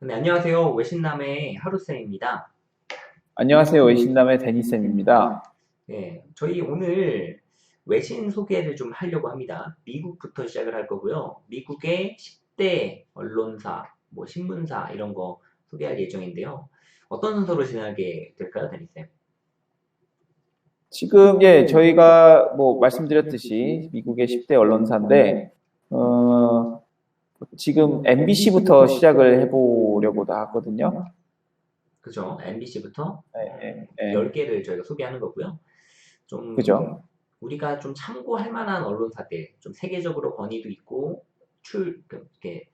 네, 안녕하세요. 외신남의 하루쌤입니다. 안녕하세요. 외신남의 데니쌤입니다. 네, 저희 오늘 외신 소개를 좀 하려고 합니다. 미국부터 시작을 할 거고요. 미국의 10대 언론사, 뭐 신문사 이런 거 소개할 예정인데요. 어떤 순서로 진행하게 될까요, 데니쌤? 지금, 저희가 뭐 말씀드렸듯이 미국의 10대 언론사인데, 어, 지금 MBC부터 시작을 해보려고 다 하거든요. 그죠? MBC부터 예, 예, 10개를 저희가 소개하는 거고요. 좀 그죠? 우리가 좀 참고할 만한 언론사들, 좀 세계적으로 권위도 있고 이렇게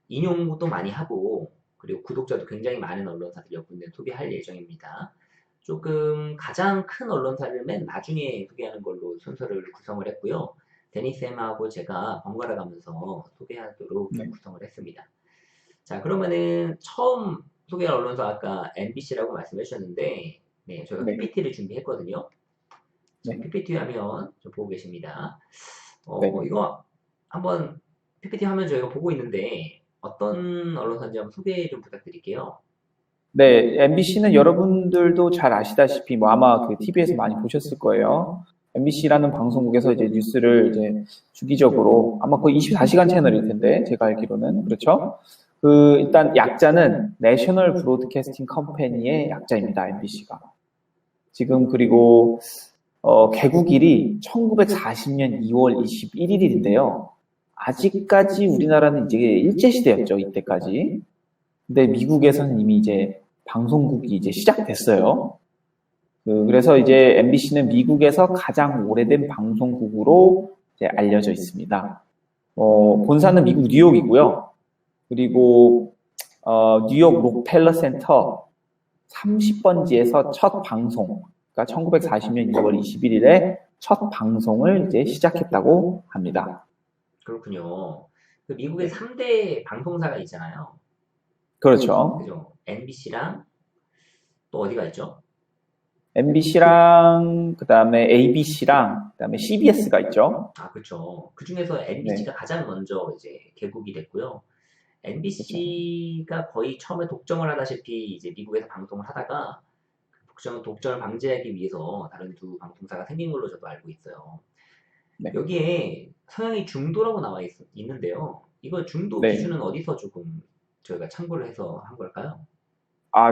인용도 많이 하고 그리고 구독자도 굉장히 많은 언론사들 몇 군데 소개할 예정입니다. 조금 가장 큰 언론사를 맨 나중에 소개하는 걸로 순서를 구성을 했고요. 데니쌤하고 제가 번갈아 가면서 소개하도록 좀 네, 구성을 했습니다. 자, 그러면은 처음 소개할 언론사 아까 MBC라고 말씀해 주셨는데, 네, 저희가 네, PPT를 준비했거든요. 지금 네, PPT 화면 좀 보고 계십니다. 네. 이거 한번 PPT 화면 저희가 보고 있는데 어떤 언론사인지 한번 소개 좀 부탁드릴게요. 네, MBC는 여러분들도 잘 아시다시피 뭐 아마 그 TV에서 많이 보셨을 거예요. MBC라는 방송국에서 이제 뉴스를 이제 주기적으로 아마 거의 24시간 채널일 텐데 제가 알기로는 그렇죠? 그 일단 약자는 내셔널 브로드캐스팅 컴퍼니의 약자입니다. MBC가. 지금 그리고 개국일이 1940년 2월 21일인데요. 아직까지 우리나라는 이제 일제시대였죠, 이때까지. 근데 미국에서는 이미 이제 방송국이 이제 시작됐어요. 그래서 이제 MBC는 미국에서 가장 오래된 방송국으로 이제 알려져 있습니다. 본사는 미국 뉴욕이고요. 그리고 뉴욕 록펠러 센터 30번지에서 첫 방송, 그러니까 1940년 2월 21일에 첫 방송을 이제 시작했다고 합니다. 그렇군요. 그 미국의 네. 3대 방송사가 있잖아요. 그렇죠. 그죠? MBC랑 또 어디가 있죠? MBC랑 그다음에 ABC랑 그다음에 CBS가 있죠. 아, 그렇죠. 그 중에서 네, MBC가 가장 먼저 이제 개국이 됐고요. 그렇죠. MBC가 거의 처음에 독점을 하다시피 이제 미국에서 방송을 하다가 독점을 방지하기 위해서 다른 두 방송사가 생긴 걸로 저도 알고 있어요. 네, 여기에 서양이 중도라고 있는데요. 이거 중도 네. 기준은 어디서 조금 저희가 참고를 해서 한 걸까요?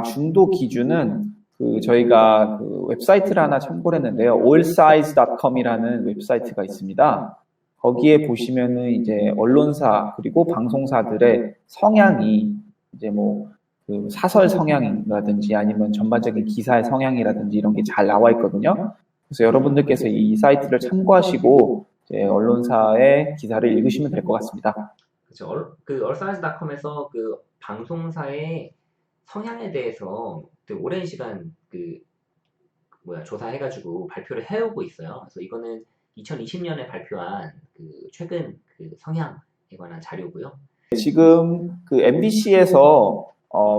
중도 기준은 그 저희가 그 웹사이트를 하나 참고를 했는데요. allsize.com이라는 웹사이트가 있습니다. 거기에 보시면은 이제 언론사 그리고 방송사들의 성향이 이제 뭐 그 사설 성향이라든지 아니면 전반적인 기사의 성향이라든지 이런 게 잘 나와 있거든요. 그래서 여러분들께서 이 사이트를 참고하시고 이제 언론사의 기사를 읽으시면 될 것 같습니다. 그렇죠. 그 얼싸이즈닷컴에서 그 방송사의 성향에 대해서 되게 오랜 시간 조사해가지고 발표를 해오고 있어요. 그래서 이거는 2020년에 발표한 그 최근 그 성향에 관한 자료고요. 지금 그 MBC에서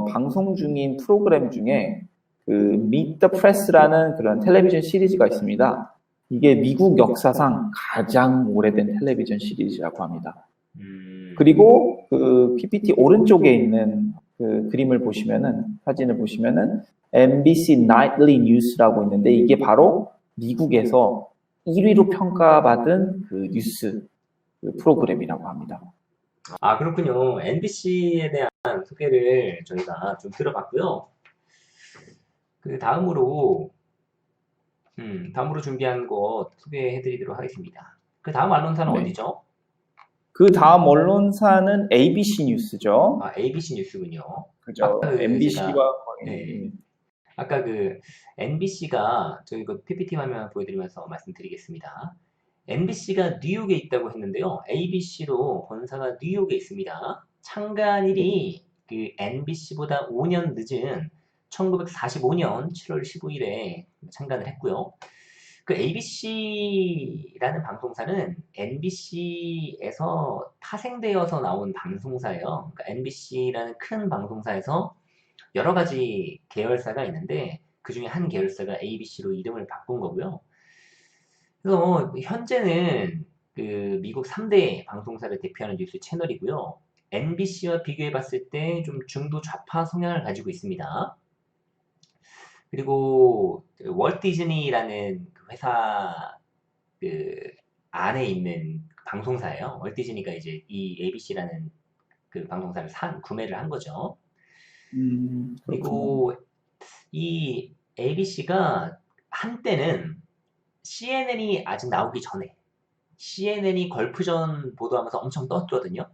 방송 중인 프로그램 중에 그 Meet the Press라는 그런 텔레비전 시리즈가 있습니다. 이게 미국 역사상 가장 오래된 텔레비전 시리즈라고 합니다. 음, 그리고 그 PPT 오른쪽에 있는 그 그림을 보시면은 사진을 보시면은 MBC Nightly News라고 있는데 이게 바로 미국에서 1위로 평가받은 그 뉴스 그 프로그램이라고 합니다. 아, 그렇군요. NBC에 대한 소개를 저희가 좀 들어봤고요. 그 다음으로 준비한 것 소개해드리도록 하겠습니다. 그 다음 언론사는 네. 어디죠? 그 다음 언론사는 ABC 뉴스죠. 아, ABC 뉴스군요. 그죠. 아까 그 MBC와 제가, 거의, 네, 아까 그 NBC가 저희 그 PPT 화면 보여드리면서 말씀드리겠습니다. NBC가 뉴욕에 있다고 했는데요. ABC도 본사가 뉴욕에 있습니다. 창간일이 그 NBC보다 5년 늦은 1945년 7월 15일에 창간을 했고요. 그 ABC라는 방송사는 NBC에서 파생되어서 나온 방송사예요. 그러니까 NBC라는 큰 방송사에서 여러 가지 계열사가 있는데 그 중에 한 계열사가 ABC로 이름을 바꾼 거고요. 그래서 현재는 그 미국 3대 방송사를 대표하는 뉴스 채널이고요. NBC와 비교해 봤을 때 좀 중도 좌파 성향을 가지고 있습니다. 그리고 월트 디즈니라는 그 회사 그 안에 있는 방송사예요. 월트 디즈니가 이제 이 ABC라는 그 방송사를 구매를 한 거죠. 그렇군요. 그리고 이 ABC가 한때는 CNN이 아직 나오기 전에 CNN이 걸프전 보도하면서 엄청 떴거든요.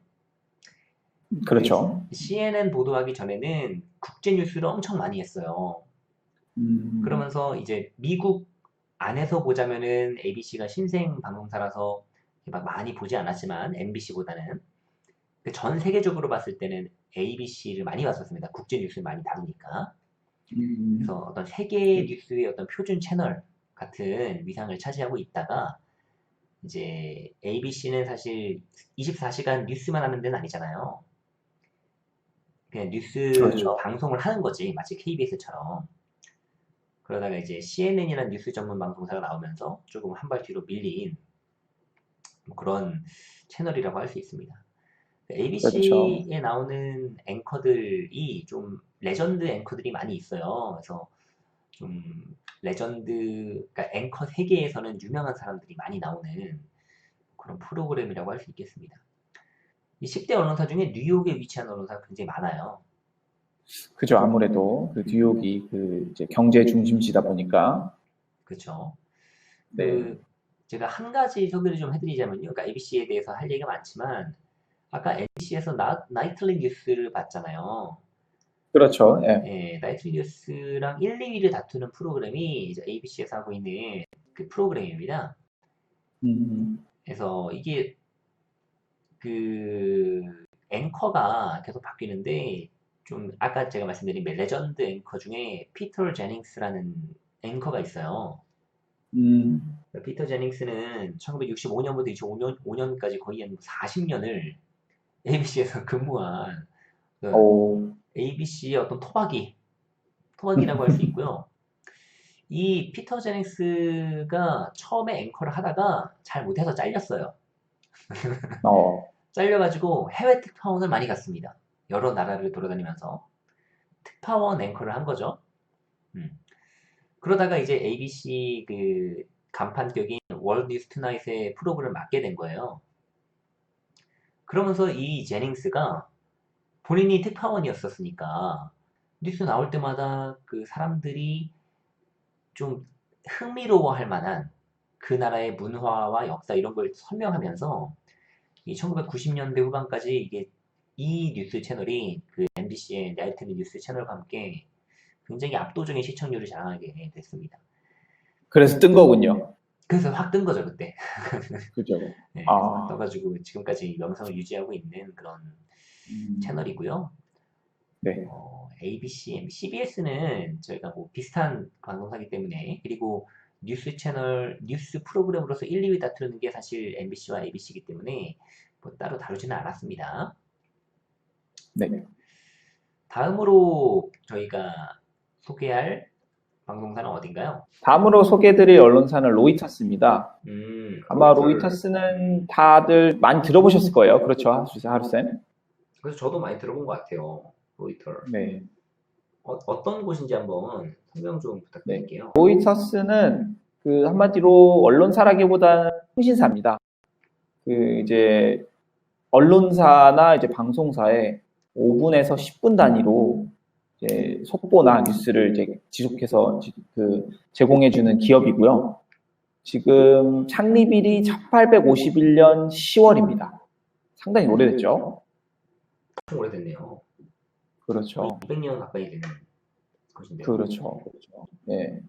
그렇죠. CNN 보도하기 전에는 국제 뉴스를 엄청 많이 했어요. 음, 그러면서 이제 미국 안에서 보자면은 ABC가 신생 방송사라서 막 많이 보지 않았지만 MBC보다는 전 세계적으로 봤을 때는 ABC를 많이 봤었습니다. 국제 뉴스를 많이 다루니까. 그래서 음, 어떤 세계 뉴스의 어떤 표준 채널 같은 위상을 차지하고 있다가 이제 ABC는 사실 24시간 뉴스만 하는 데는 아니잖아요. 그냥 뉴스 그렇죠. 방송을 하는 거지. 마치 KBS처럼. 그러다가 이제 CNN이라는 뉴스 전문 방송사가 나오면서 조금 한 발 뒤로 밀린 뭐 그런 채널이라고 할 수 있습니다. 그렇죠. ABC에 나오는 앵커들이 좀 레전드 앵커들이 많이 있어요. 그래서 좀 레전드, 그러니까 앵커 세계에서는 유명한 사람들이 많이 나오는 그런 프로그램이라고 할 수 있겠습니다. 이 10대 언론사 중에 뉴욕에 위치한 언론사가 굉장히 많아요. 그죠. 아무래도 그 뉴욕이 그 이제 경제 중심지다 보니까. 그렇죠. 네. 그 제가 한 가지 소개를 좀 해드리자면요. 그러니까 ABC에 대해서 할 얘기가 많지만 아까 NBC에서 나이틀리 뉴스를 봤잖아요. 그렇죠. 예. 예, 나이틀리 뉴스랑 1, 2위를 다투는 프로그램이 이제 ABC에서 하고 있는 그 프로그램입니다. 음, 그래서 이게 그 앵커가 계속 바뀌는데 좀 아까 제가 말씀드린 레전드 앵커 중에 피터 제닝스라는 앵커가 있어요. 피터 제닝스는 1965년부터 2005년까지 거의 한 40년을 ABC에서 근무한 그 오, ABC의 어떤 토박이라고 할 수 있고요. 이 피터 제닝스가 처음에 앵커를 하다가 잘 못해서 잘렸어요. 어, 잘려가지고 해외 특파원을 많이 갔습니다. 여러 나라를 돌아다니면서 특파원 앵커를 한 거죠. 음. 그러다가 이제 ABC 그 간판격인 월드 뉴스 투나잇의 프로그램을 맡게 된 거예요. 그러면서 이 제닝스가 본인이 특파원이었었으니까 뉴스 나올 때마다 그 사람들이 좀 흥미로워할 만한 그 나라의 문화와 역사 이런 걸 설명하면서 이 1990년대 후반까지 이게 이 뉴스 채널이 그 MBC의 나이트리 뉴스 채널과 함께 굉장히 압도적인 시청률을 자랑하게 됐습니다. 그래서 뜬 거군요. 그래서 확 뜬 거죠 그때. 그죠. 네, 그래서 확 아, 떠가지고 지금까지 명성을 유지하고 있는 그런 음, 채널이고요. 네. ABC, CBS는 저희가 뭐 비슷한 방송사기 때문에 그리고 뉴스 채널, 뉴스 프로그램으로서 1, 2위 다투는 게 사실 MBC와 ABC이기 때문에 뭐 따로 다루지는 않았습니다. 네. 다음으로 저희가 소개할 방송사는 어딘가요? 다음으로 소개해드릴 언론사는 로이터스입니다. 아마 로이터. 로이터스는 다들 많이 들어보셨을 거예요. 그렇죠, 하루쌤? 그래서 저도 많이 들어본 것 같아요. 로이터. 네. 어떤 곳인지 한번 설명 좀 네. 부탁드릴게요. 로이터스는 그 한마디로 언론사라기보다는 통신사입니다. 그 이제 언론사나 이제 방송사에 5분에서 10분 단위로 이제 속보나 뉴스를 이제 지속해서 그 제공해주는 기업이고요. 지금 창립일이 1851년 10월입니다. 상당히 오래됐죠? 좀 오래됐네요. 그렇죠. 200년 가까이 되는 곳인데요. 그렇죠. 그렇죠. 네.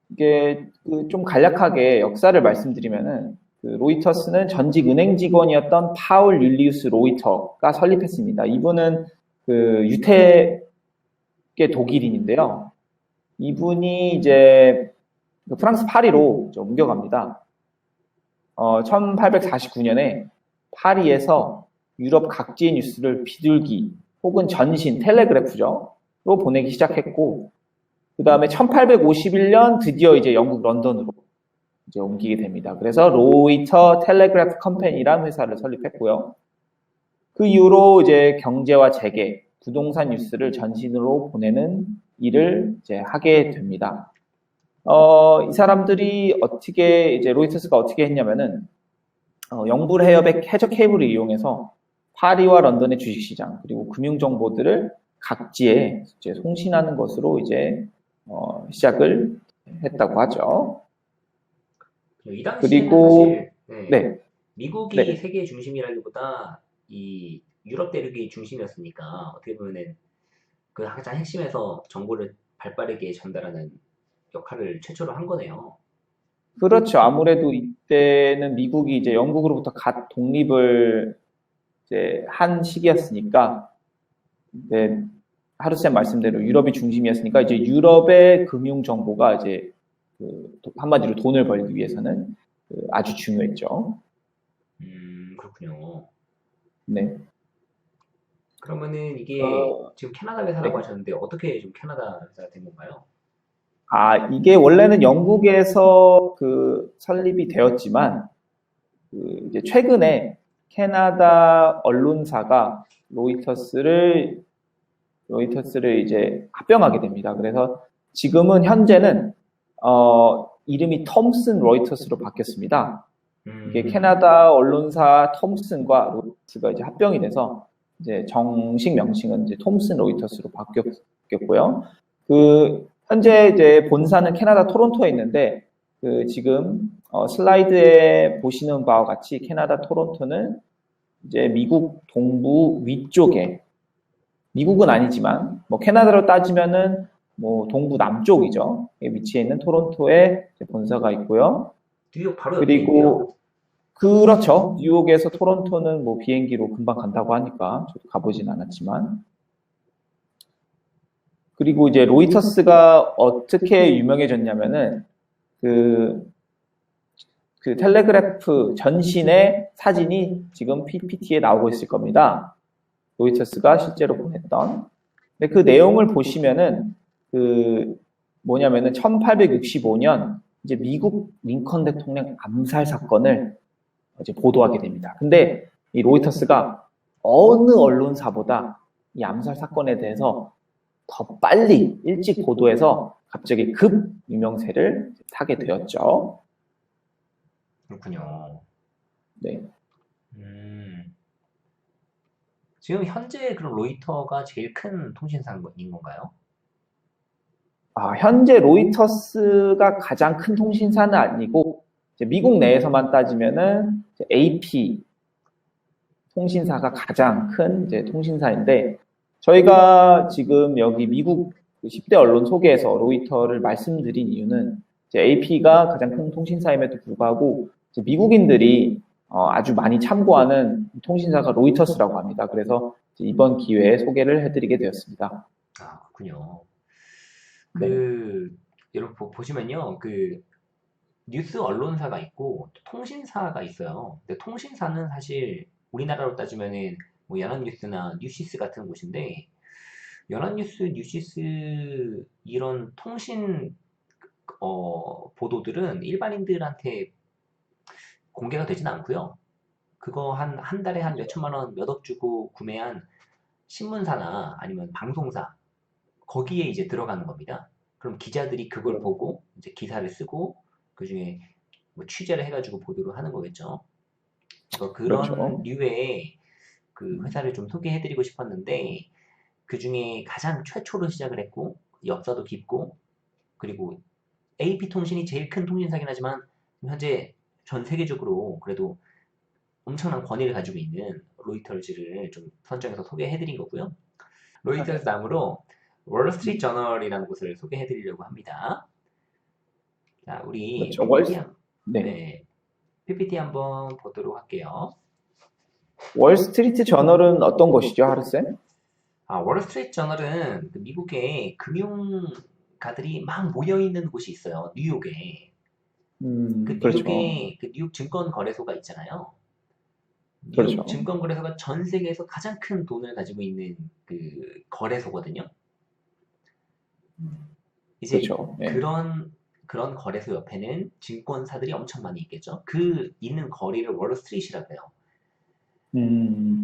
이게 그 좀 간략하게 역사를 말씀드리면은 그 로이터스는 전직 은행 직원이었던 파울 율리우스 로이터가 설립했습니다. 이분은 그 유태계 독일인인데요. 이분이 이제 그 프랑스 파리로 옮겨갑니다. 1849년에 파리에서 유럽 각지의 뉴스를 비둘기 혹은 전신 텔레그래프죠. 로 보내기 시작했고, 그 다음에 1851년 드디어 이제 영국 런던으로 이제 옮기게 됩니다. 그래서 로이터 텔레그래프 컴퍼니라는 회사를 설립했고요. 그 이후로 이제 경제와 재계, 부동산 뉴스를 전신으로 보내는 일을 이제 하게 됩니다. 이 사람들이 어떻게 이제 로이터스가 어떻게 했냐면은 영불 해협의 해저 케이블을 이용해서 파리와 런던의 주식시장 그리고 금융 정보들을 각지에 이제 송신하는 것으로 이제 시작을 했다고 하죠. 이 당시에는 그리고 사실 네, 네, 미국이 네. 세계의 중심이라기보다 이 유럽 대륙이 중심이었으니까 어떻게 보면은 그 가장 핵심에서 정보를 발빠르게 전달하는 역할을 최초로 한 거네요. 그렇죠. 아무래도 이때는 미국이 이제 영국으로부터 갓 독립을 이제 한 시기였으니까, 이제 하루쌤 말씀대로 유럽이 중심이었으니까 이제 유럽의 금융 정보가 이제 한마디로 돈을 벌기 위해서는 아주 중요했죠. 그렇군요. 네. 그러면은 이게 어, 지금 캐나다 회사라고 네. 하셨는데 어떻게 좀 캐나다 회사가 된 건가요? 이게 원래는 영국에서 설립이 되었지만, 이제 최근에 캐나다 언론사가 로이터스를 이제 합병하게 됩니다. 그래서 지금은 현재는 이름이 톰슨 로이터스로 바뀌었습니다. 이게 음, 캐나다 언론사 톰슨과 로이터스가 이제 합병이 돼서 이제 정식 명칭은 이제 톰슨 로이터스로 바뀌었고요. 현재 이제 본사는 캐나다 토론토에 있는데 지금 슬라이드에 보시는 바와 같이 캐나다 토론토는 이제 미국 동부 위쪽에 미국은 아니지만 뭐 캐나다로 따지면은 뭐 동부 남쪽이죠. 위치해 있는 토론토에 본사가 있고요. 뉴욕 바로 옆에 있네요. 그리고 그렇죠. 뉴욕에서 토론토는 뭐 비행기로 금방 간다고 하니까 저도 가보진 않았지만 그리고 이제 로이터스가 어떻게 유명해졌냐면은 그, 텔레그래프 전신의 사진이 지금 PPT에 나오고 있을 겁니다. 로이터스가 실제로 보냈던. 근데 그 내용을 보시면은 뭐냐면은 1865년 이제 미국 링컨 대통령 암살 사건을 이제 보도하게 됩니다. 근데 이 로이터스가 어느 언론사보다 이 암살 사건에 대해서 더 빨리 일찍 보도해서 갑자기 급 유명세를 타게 되었죠. 그렇군요. 네. 음, 지금 현재 그럼 로이터가 제일 큰 통신사인 건가요? 현재 로이터스가 가장 큰 통신사는 아니고 미국 내에서만 따지면은 AP 통신사가 가장 큰 이제 통신사인데 저희가 지금 여기 미국 10대 언론 소개에서 로이터를 말씀드린 이유는 AP가 가장 큰 통신사임에도 불구하고 미국인들이 아주 많이 참고하는 통신사가 로이터스라고 합니다. 그래서 이번 기회에 소개를 해드리게 되었습니다. 그렇군요. 네. 여러분 보시면요. 뉴스 언론사가 있고 또 통신사가 있어요. 근데 통신사는 사실 우리나라로 따지면은 뭐 연합뉴스나 뉴시스 같은 곳인데 연합뉴스, 뉴시스 이런 통신 보도들은 일반인들한테 공개가 되진 않고요. 그거 한 달에 한 몇천만 원, 몇 억 주고 구매한 신문사나 아니면 방송사 거기에 이제 들어가는 겁니다. 그럼 기자들이 그걸 보고 이제 기사를 쓰고 그중에 뭐 취재를 해가지고 보도를 하는 거겠죠. 그래서 그런 그렇죠. 류의 그 회사를 좀 소개해드리고 싶었는데 그 중에 가장 최초로 시작을 했고 역사도 깊고 그리고 AP통신이 제일 큰 통신사긴 하지만 현재 전 세계적으로 그래도 엄청난 권위를 가지고 있는 로이터즈를 좀 선정해서 소개해드린 거고요. 로이터즈 다음으로 월스트리트 저널이라는 곳을 소개해드리려고 합니다. 자, 우리 그렇죠. 네. 네, PPT 한번 보도록 할게요. 월스트리트 저널은 어떤 것이죠, 하루쌤? 월스트리트 저널은 그 미국의 금융가들이 막 모여 있는 곳이 있어요. 뉴욕에. 그렇죠. 그 뉴욕 증권 거래소가 있잖아요. 뉴욕 그렇죠. 증권 거래소가 전 세계에서 가장 큰 돈을 가지고 있는 그 거래소거든요. 이제 그렇죠. 네. 그런 거래소 옆에는 증권사들이 엄청 많이 있겠죠. 그 있는 거리를 월스트리트라고 해요.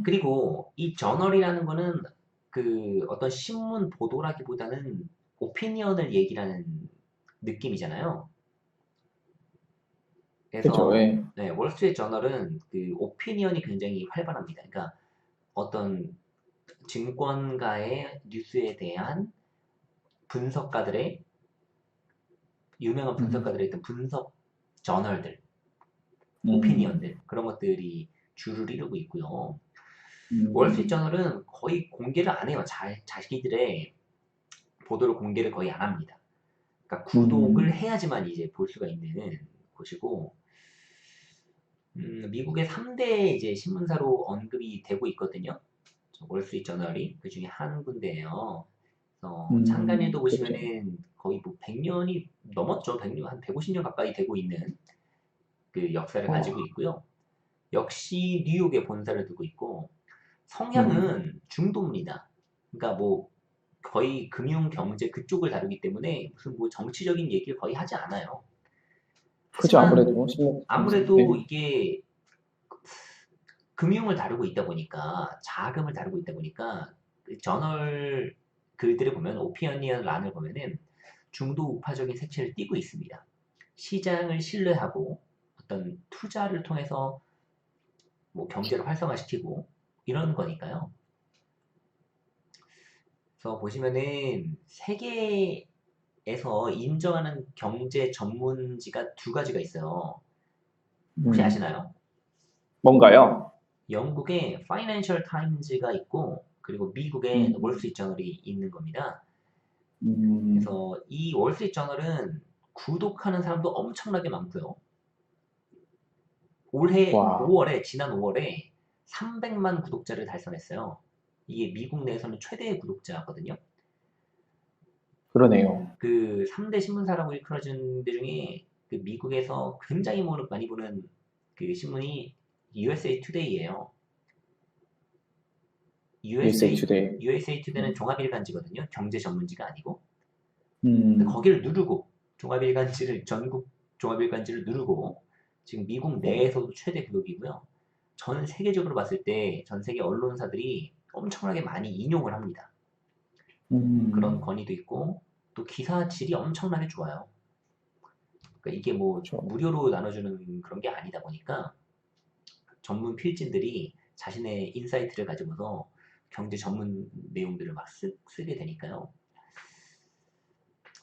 그리고 이 저널이라는 거는 그 어떤 신문 보도라기보다는 오피니언을 얘기하는 느낌이잖아요. 그죠, 그래서 예. 네, 월스트리트 저널은 그 오피니언이 굉장히 활발합니다. 그러니까 어떤 증권가의 뉴스에 대한 분석가들의 유명한 음, 분석가들의 어떤 분석 저널들, 음, 오피니언들 그런 것들이 주를 이루고 있고요. 월스트리트 음, 저널은 거의 공개를 안 해요. 자기들의 보도를 공개를 거의 안 합니다. 그러니까 구독을 음, 해야지만 이제 볼 수가 있는 곳이고, 미국의 3대 이제 신문사로 언급이 되고 있거든요. 월스트리트 저널이 그 중에 한 군데예요. 창간일도 그죠. 보시면은 거의 뭐 100년이 넘었죠. 100년, 한 150년 가까이 되고 있는 그 역사를 어, 가지고 있고요. 역시 뉴욕에 본사를 두고 있고, 음, 성향은 중도입니다. 그러니까 뭐 거의 금융 경제 그쪽을 다루기 때문에 무슨 뭐 정치적인 얘기를 거의 하지 않아요. 그죠, 하지만 아무래도, 실력 아무래도 네. 이게 금융을 다루고 있다 보니까 자금을 다루고 있다 보니까 그 저널 글들을 보면 오피니언 란을 보면은 중도 우파적인 색채를 띠고 있습니다. 시장을 신뢰하고 어떤 투자를 통해서 뭐 경제를 활성화시키고 이런 거니까요. 그래서 보시면은 세계에서 인정하는 경제 전문지가 두 가지가 있어요. 혹시 음, 아시나요? 뭔가요? 영국의 파이낸셜 타임즈가 있고 그리고 미국의 음, 월스트리트 저널이 있는 겁니다. 음, 그래서 이 월스트리트 저널은 구독하는 사람도 엄청나게 많고요. 올해 와, 5월에 지난 5월에 300만 구독자를 달성했어요. 이게 미국 내에서는 최대 구독자거든요. 그러네요. 그 3대 신문사라고 일컬어지는 데 중에 그 미국에서 굉장히 많이 보는 그 신문이 USA 투데이예요. USA USA Today. USA 투데이는 종합일간지거든요. 경제 전문지가 아니고. 근데 음, 거기를 누르고 전국 종합일간지를 누르고 지금 미국 내에서도 최대 구독이고요. 전 세계적으로 봤을 때 전 세계 언론사들이 엄청나게 많이 인용을 합니다. 그런 음, 권위도 있고 또 기사 질이 엄청나게 좋아요. 그러니까 이게 뭐 저, 무료로 나눠주는 그런 게 아니다 보니까 전문 필진들이 자신의 인사이트를 가지고서 경제 전문 내용들을 막 쓰게 되니까요.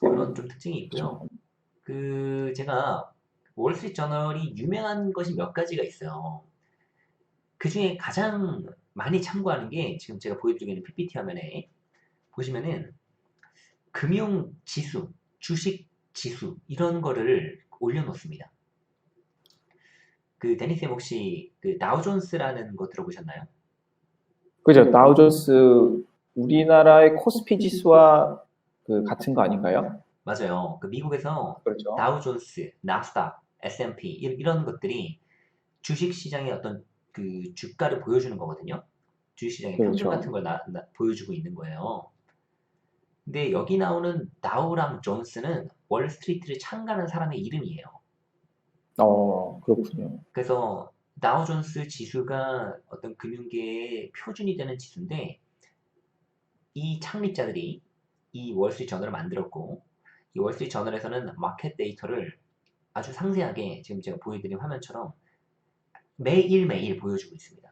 그런 좀 특징이 있고요. 저, 그 제가 월스트리트 저널이 유명한 것이 몇 가지가 있어요. 그 중에 가장 많이 참고하는 게 지금 제가 보여드리고 있는 PPT 화면에 보시면은 금융 지수, 주식 지수 이런 거를 올려놓습니다. 그 데니스님 혹시 그 다우존스라는 거 들어보셨나요? 그죠. 다우존스, 우리나라의 코스피 지수와 그 같은 거 아닌가요? 맞아요. 그 미국에서 그렇죠. 다우존스, 나스닥, S&P 이런 것들이 주식 시장의 어떤 그 주가를 보여주는 거거든요. 주식 시장의 평균 같은 그렇죠. 걸 보여주고 있는 거예요. 근데 여기 나오는 다우랑 존스는 월스트리트를 창간한 사람의 이름이에요. 그렇군요. 그래서 다우존스 지수가 어떤 금융계의 표준이 되는 지수인데 이 창립자들이 이 월스트리트 저널을 만들었고 이 월스트리트 저널에서는 마켓 데이터를 아주 상세하게 지금 제가 보여드린 화면처럼 매일매일 보여주고 있습니다.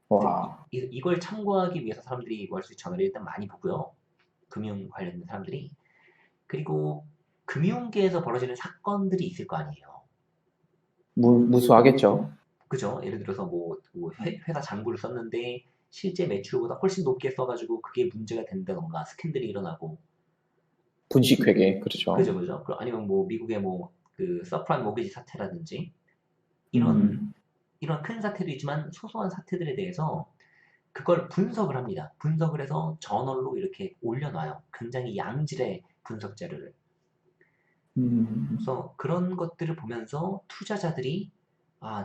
그래서 와, 이걸 참고하기 위해서 사람들이 월스트리트 저널을 일단 많이 보고요. 금융 관련된 사람들이. 그리고 금융계에서 벌어지는 사건들이 있을 거 아니에요. 무수하겠죠. 그죠? 예를 들어서 뭐 회사 장부를 썼는데 실제 매출보다 훨씬 높게 써가지고 그게 문제가 된다던가 스캔들이 일어나고 분식회계, 그죠, 그렇죠. 그죠? 아니면 뭐 미국의 뭐 그 서프라임 모기지 사태라든지 이런 음, 이런 큰 사태도 있지만 소소한 사태들에 대해서 그걸 분석을 합니다. 분석을 해서 저널로 이렇게 올려놔요. 굉장히 양질의 분석 자료를. 음, 그래서 그런 것들을 보면서 투자자들이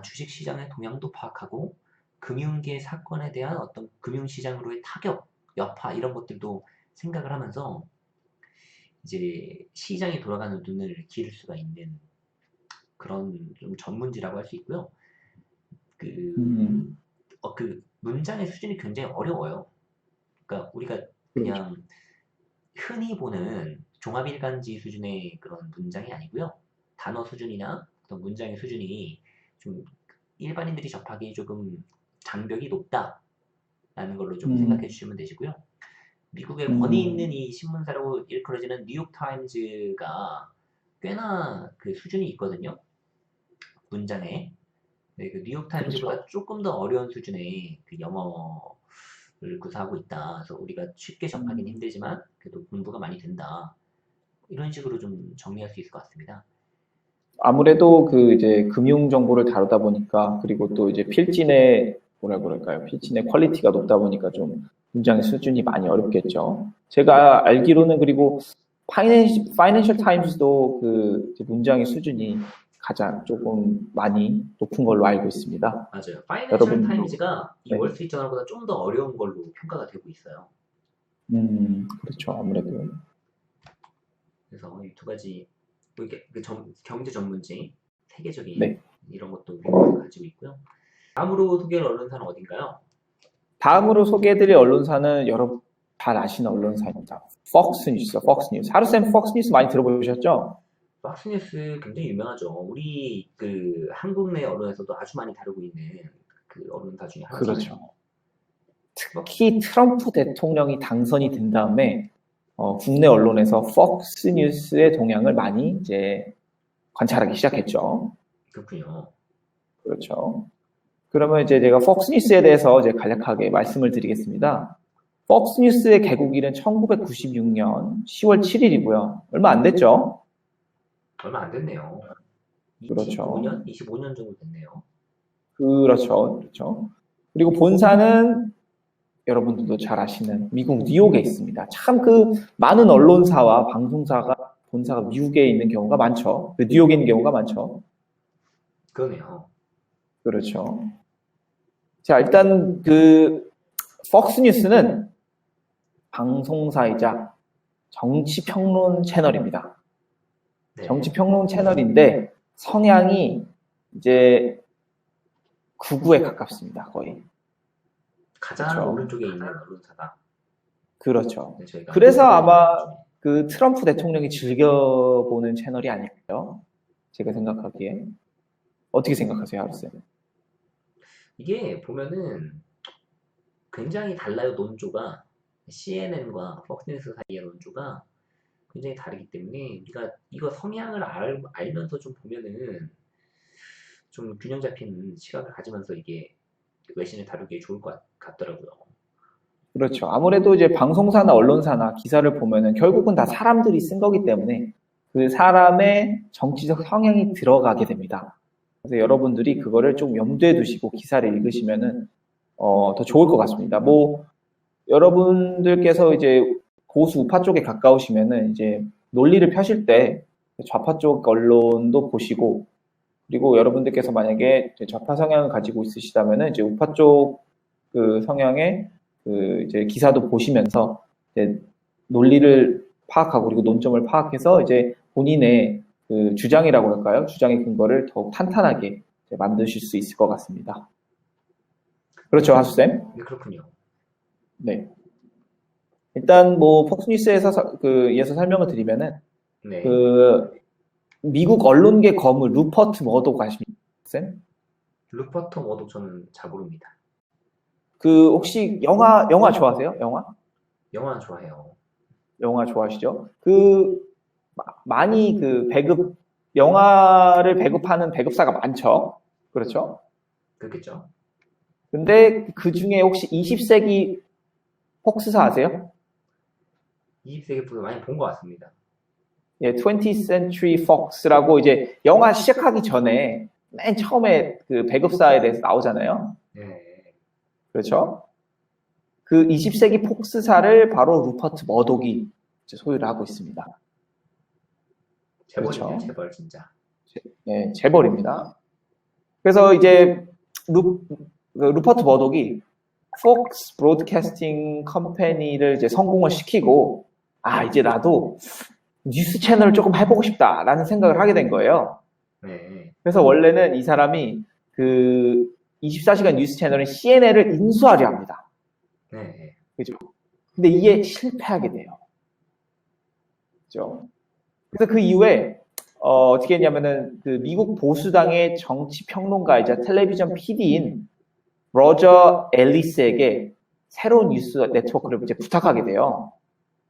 주식시장의 동향도 파악하고 금융계 사건에 대한 어떤 금융시장으로의 타격, 여파 이런 것들도 생각을 하면서 이제 시장이 돌아가는 눈을 기를 수가 있는 그런 좀 전문지라고 할 수 있고요. 그 음. 그 문장의 수준이 굉장히 어려워요. 그러니까 우리가 그냥 흔히 보는 종합일간지 수준의 그런 문장이 아니고요. 단어 수준이나 어떤 문장의 수준이 좀 일반인들이 접하기 조금 장벽이 높다라는 걸로 좀 생각해 주시면 되시고요. 미국의 권위 있는 이 신문사라고 일컬어지는 뉴욕타임즈가 꽤나 그 수준이 있거든요. 문장에. 네, 그 뉴욕타임즈보다 그렇죠. 조금 더 어려운 수준의 그 영어를 구사하고 있다. 그래서 우리가 쉽게 접하기는 힘들지만 그래도 공부가 많이 된다. 이런 식으로 좀 정리할 수 있을 것 같습니다. 아무래도 그 이제 금융 정보를 다루다 보니까 그리고 또 이제 필진의 뭐라 그럴까요? 필진의 퀄리티가 높다 보니까 좀 문장의 수준이 많이 어렵겠죠. 제가 알기로는 그리고 파이낸셜 타임스도 그 이제 문장의 수준이 가장 조금 많이 높은 걸로 알고 있습니다. 맞아요. 파이낸셜 여러분도 타임즈가 이 네. 월스트리트저널보다 좀 더 어려운 걸로 평가가 되고 있어요. 그렇죠. 아무래도 그래서 이 두 가지 뭐 이렇게 그 경제 전문지, 세계적인 네. 이런 것도 우리가 가지고 있고요. 다음으로 소개할 언론사는 어딘가요? 다음으로 소개해드릴 언론사는 여러분 잘 아시는 언론사입니다. 폭스뉴스. 하루쌤 폭스뉴스 많이 들어보셨죠? 팍스뉴스 굉장히 유명하죠. 우리 그 한국 내 언론에서도 아주 많이 다루고 있는 그 언론사 중에 하나잖아요. 그렇죠. 특히 트럼프 대통령이 당선이 된 다음에 국내 언론에서 폭스뉴스의 동향을 많이 이제 관찰하기 시작했죠. 그렇군요. 그렇죠. 그러면 이제 제가 폭스뉴스에 대해서 이제 간략하게 말씀을 드리겠습니다. 폭스뉴스의 개국일은 1996년 10월 7일이고요. 얼마 안 됐죠? 얼마 안 됐네요. 그렇죠. 25년 정도 됐네요. 그렇죠. 그리고 본사는 여러분들도 잘 아시는 미국 뉴욕에 있습니다. 참 그 많은 언론사와 방송사가 본사가 미국에 있는 경우가 많죠. 그 뉴욕에 있는 경우가 많죠. 그러네요. 그렇죠. 자, 일단 그 폭스뉴스는 방송사이자 정치평론 채널입니다. 네. 정치평론 채널인데 성향이 이제 극우에 가깝습니다. 거의. 가장 그렇죠. 오른쪽에 있는 언론사다. 그렇죠. 네, 저희가 그래서 아마 그 트럼프 대통령이 즐겨보는 채널이 아닐까요? 제가 생각하기에. 어떻게 생각하세요, 하루쌤? 이게 보면은 굉장히 달라요. 논조가 CNN과 폭스뉴스 사이의 논조가 굉장히 다르기 때문에 우리가 이거 성향을 알면서 좀 보면은 좀 균형 잡힌 시각을 가지면서 이게 외신을 다루기에 좋을 것 같더라고요. 그렇죠. 아무래도 이제 방송사나 언론사나 기사를 보면은 결국은 다 사람들이 쓴 거기 때문에 그 사람의 정치적 성향이 들어가게 됩니다. 그래서 여러분들이 그거를 좀 염두에 두시고 기사를 읽으시면은 더 좋을 것 같습니다. 뭐 여러분들께서 이제 보수 우파 쪽에 가까우시면은 이제 논리를 펴실 때 좌파 쪽 언론도 보시고 그리고 여러분들께서 만약에 좌파 성향을 가지고 있으시다면은 이제 우파 쪽 그 성향의 그 이제 기사도 보시면서 이제 논리를 파악하고 그리고 논점을 파악해서 이제 본인의 그 주장이라고 할까요? 주장의 근거를 더욱 탄탄하게 만드실 수 있을 것 같습니다. 그렇죠, 하수쌤? 네, 그렇군요. 네. 일단 뭐 폭스뉴스에서 이어서 설명을 드리면은 네. 그 미국 언론계 거물 루퍼트 머독 아십니까, 쌤? 루퍼트 머독 저는 잘 모릅니다. 그 혹시 영화 좋아하세요? 영화 좋아해요. 영화 좋아하시죠? 그 많이 그 영화를 배급하는 배급사가 많죠. 그렇죠? 그렇겠죠. 근데 그 중에 혹시 20세기 폭스사 아세요? 20세기 분을 많이 본 것 같습니다. 예, 20th Century Fox라고 이제 영화 시작하기 전에 맨 처음에 그 배급사에 대해서 나오잖아요. 네. 그렇죠? 그 20세기 폭스사를 바로 루퍼트 머독이 소유를 하고 있습니다. 재벌이죠, 그렇죠. 재벌 진짜. 네, 재벌입니다. 그래서 이제 루퍼트 머독이 폭스 브로드캐스팅 컴퍼니를 이제 성공을 시키고 이제 나도 뉴스 채널을 조금 해보고 싶다라는 생각을 하게 된 거예요. 네. 그래서 원래는 이 사람이 그 24시간 뉴스 채널은 CNN을 인수하려 합니다. 네. 그죠? 근데 이게 실패하게 돼요. 그죠? 그래서 그 이후에 어떻게 했냐면은 그 미국 보수당의 정치 평론가이자 텔레비전 PD인 로저 앨리스에게 새로운 뉴스 네트워크를 이제 부탁하게 돼요.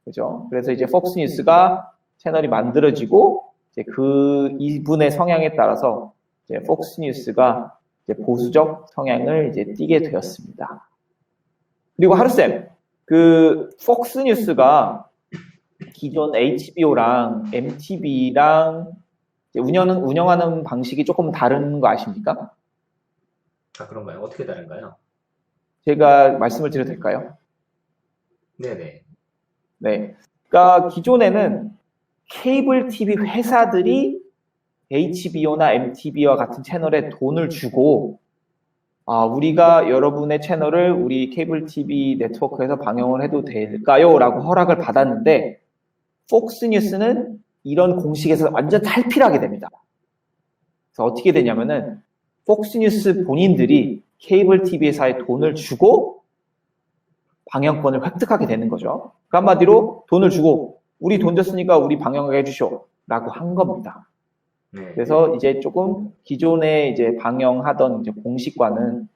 그죠? 그래서 이제 폭스뉴스가 채널이 만들어지고 이제 그 이분의 성향에 따라서 이제 폭스뉴스가 이제 보수적 성향을 이제 띠게 되었습니다. 그리고 하루쌤, 그 폭스뉴스가 기존 HBO랑 MTV랑 운영하는 방식이 조금 다른 거 아십니까? 아, 그런가요? 어떻게 다른가요? 제가 말씀을 드려도 될까요? 네네. 네. 그러니까 기존에는 케이블 TV 회사들이 HBO나 MTV와 같은 채널에 돈을 주고 우리가 여러분의 채널을 우리 케이블 TV 네트워크에서 방영을 해도 될까요? 라고 허락을 받았는데 폭스뉴스는 이런 공식에서 완전 탈피하게 됩니다. 그래서 어떻게 되냐면은 폭스뉴스 본인들이 케이블 TV 회사에 돈을 주고 방영권을 획득하게 되는 거죠. 그 한마디로 돈을 주고 우리 돈 줬으니까 우리 방영하게 해주쇼 라고 한 겁니다. 네. 그래서 이제 조금 기존에 이제 방영하던 이제 공식과는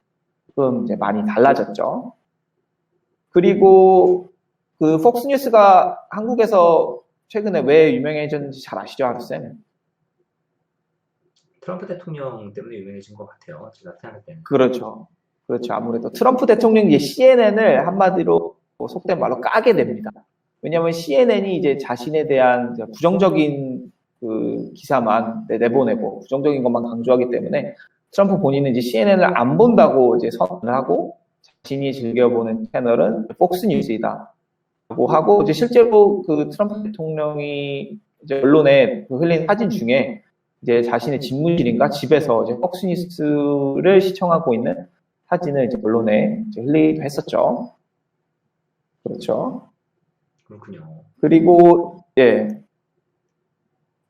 조금 이제 많이 달라졌죠. 그리고 그 폭스뉴스가 한국에서 최근에 왜 유명해졌는지 잘 아시죠, 하루쌤? 트럼프 대통령 때문에 유명해진 것 같아요. 제가 생각할 때는. 그렇죠. 그렇죠. 아무래도 트럼프 대통령이 이제 CNN을 한마디로 속된 말로 까게 됩니다. 왜냐하면 CNN이 이제 자신에 대한 부정적인 그 기사만 내보내고 부정적인 것만 강조하기 때문에 트럼프 본인은 이제 CNN을 안 본다고 이제 선언을 하고 자신이 즐겨보는 채널은 폭스뉴스이다. 라고 하고 이제 실제로 그 트럼프 대통령이 이제 언론에 흘린 사진 중에 이제 자신의 집무실인가 집에서 이제 폭스뉴스를 시청하고 있는 사진을 이제 언론에 이제 흘리기도 했었죠. 그렇죠. 그렇군요. 그리고 예.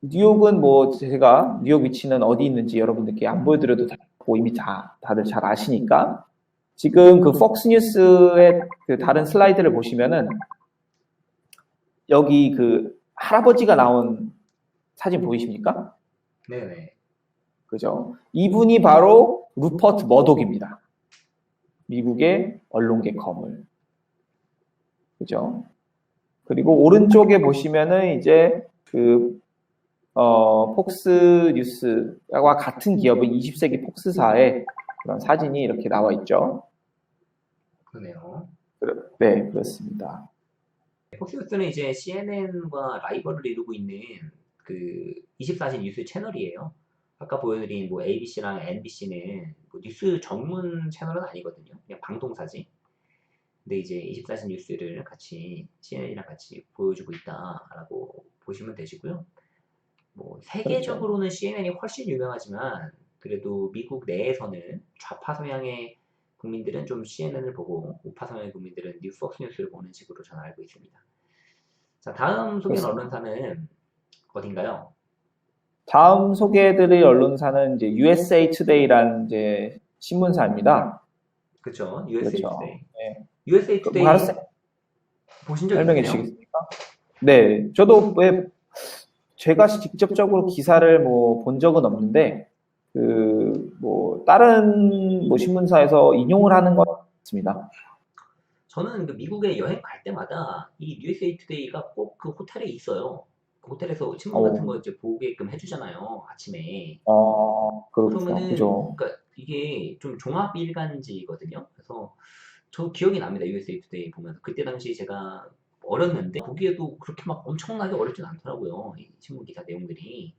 뉴욕은 뭐 제가 뉴욕 위치는 어디 있는지 여러분들께 안 보여드려도 되고 이미 다들 잘 아시니까 지금 그 폭스뉴스의 그 다른 슬라이드를 보시면은 여기 그 할아버지가 나온 사진 보이십니까? 네네. 그죠? 이분이 바로 루퍼트 머독입니다. 미국의 언론계 거물. 그죠? 그리고 오른쪽에 보시면은 이제 그 폭스 뉴스와 같은 기업의 20세기 폭스사의 그런 사진이 이렇게 나와 있죠. 그러네요. 네, 그렇습니다. 폭스뉴스는 이제 CNN과 라이벌을 이루고 있는 그 24시 뉴스 채널이에요. 아까 보여드린 뭐 ABC랑 NBC는 뭐 뉴스 전문 채널은 아니거든요. 그냥 방송사지. 근데 이제 24시 뉴스를 같이 CNN이랑 같이 보여주고 있다라고 보시면 되시고요. 뭐 세계적으로는 CNN이 훨씬 유명하지만 그래도 미국 내에서는 좌파 성향의 국민들은 좀 CNN을 보고 우파 성향의 국민들은 폭스 뉴스를 보는 식으로 저는 알고 있습니다. 자, 다음 소개한 언론사는 어딘가요? 다음 소개해드릴 언론사는 이제 USA Today라는 이제 신문사입니다. 그렇죠. USA 그렇죠. Today. 네. USA 그 Today 뭐 보신 적 설명해 있으세요? 주시겠습니까? 네, 저도 왜 제가 직접적으로 기사를 뭐 본 적은 없는데 그 뭐 다른 뭐 신문사에서 인용을 하는 것 같습니다. 저는 그 미국에 여행 갈 때마다 이 USA Today가 꼭 그 호텔에 있어요. 그 호텔에서 신문 같은 거 이제 보게끔 해주잖아요. 아침에. 그렇군요. 그러면은 그죠. 그러니까 이게 좀 종합 일간지거든요. 그래서 저 기억이 납니다. USA Today 보면서 그때 당시 제가 어렸는데 보기에도 그렇게 막 엄청나게 어렵진 않더라고요. 이 신문 기사 내용들이.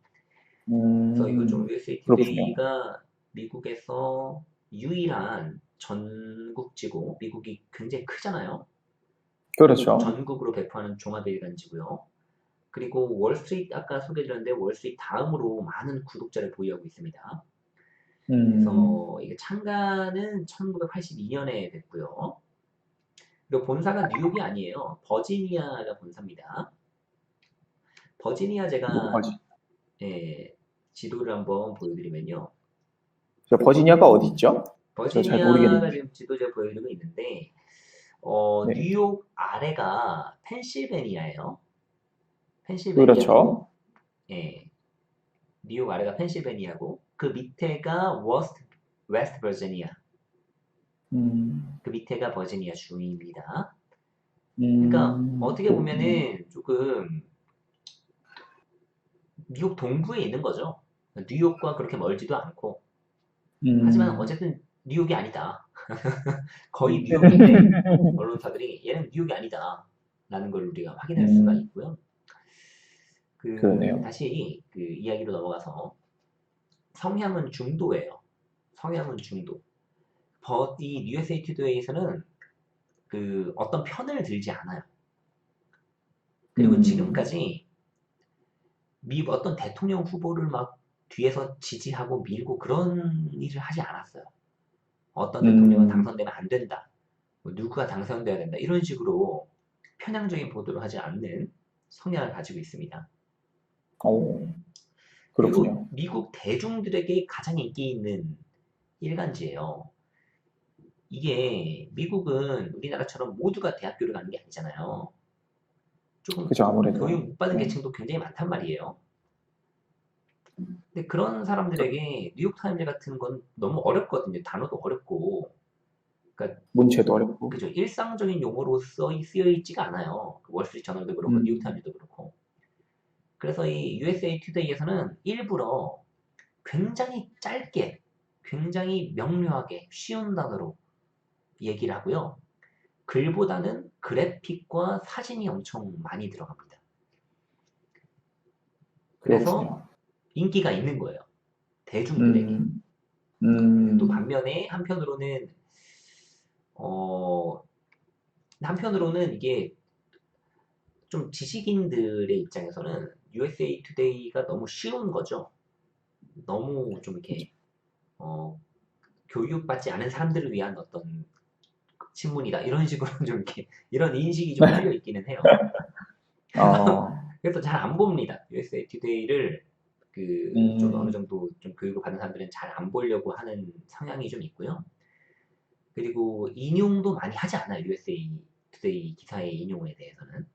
그래서 이거 좀 USA 그렇군요. Today가 미국에서 유일한 전국지고 미국이 굉장히 크잖아요. 그렇죠. 전국으로 배포하는 종합일간지고요. 그리고 월스트리트 아까 소개드렸는데 월스트리트 다음으로 많은 구독자를 보유하고 있습니다. 그래서 이게 창간은 1982년에 됐고요. 그리고 본사가 뉴욕이 아니에요. 버지니아가 본사입니다. 버지니아 제가 지도를 한번 보여드리면요. 저 버지니아가 어디 있죠? 저 잘 버지니아가 모르겠는데. 지금 지도제 보여주고 있는데, 네. 뉴욕 아래가 펜실베니아예요. 펜실베니아고, 그렇죠. 예, 뉴욕 아래가 펜실베니아고, 그 밑에가 웨스트 버지니아, 음, 그 밑에가 버지니아 주입니다. 그러니까 어떻게 그렇군요. 보면은 조금 뉴욕 동부에 있는 거죠. 뉴욕과 그렇게 멀지도 않고, 하지만 음, 어쨌든 뉴욕이 아니다. 거의 뉴욕인데 언론사들이 얘는 뉴욕이 아니다. 라는 걸 우리가 확인할 수가 음, 있고요. 그러네요. 다시 그 이야기로 넘어가서 성향은 중도예요. 성향은 중도. 이 USA 투데이에서는 그 어떤 편을 들지 않아요. 그리고 음, 지금까지 미 어떤 대통령 후보를 막 뒤에서 지지하고 밀고 그런 일을 하지 않았어요. 어떤 대통령은 음, 당선되면 안 된다. 뭐 누구가 당선돼야 된다. 이런 식으로 편향적인 보도를 하지 않는 성향을 가지고 있습니다. 오, 그리고 그렇군요. 미국 대중들에게 가장 인기 있는 일간지예요. 이게 미국은 우리나라처럼 모두가 대학교를 가는 게 아니잖아요. 조금 그죠, 아무래도. 교육 못 받은 네. 계층도 굉장히 많단 말이에요. 근데 그런 사람들에게 뉴욕타임즈 같은 건 너무 어렵거든요. 단어도 어렵고. 그러니까 문체도 어렵고. 그죠. 일상적인 용어로 쓰여 있지가 않아요. 그 월스트리트 저널도 그렇고 음, 뉴욕타임즈도 그렇고. 그래서 이 USA 투데이에서는 일부러 굉장히 짧게, 굉장히 명료하게 쉬운 단어로 얘기를 하고요. 글보다는 그래픽과 사진이 엄청 많이 들어갑니다. 그래서 그렇군요. 인기가 있는 거예요. 대중들에게. 음, 또 음, 반면에 어, 한편으로는 이게 좀 지식인들의 입장에서는 USA 투데이가 너무 쉬운 거죠. 너무 좀 이렇게 어, 교육받지 않은 사람들을 위한 어떤 신문이다. 이런 식으로 좀 이렇게 이런 인식이 좀 깔려 있기는 해요. 어, 그래서 잘 안 봅니다. USA 투데이를 그 좀 어느 음, 정도 좀 교육을 받은 사람들은 잘 안 보려고 하는 성향이 좀 있고요. 그리고 인용도 많이 하지 않아요. USA 투데이 기사의 인용에 대해서는.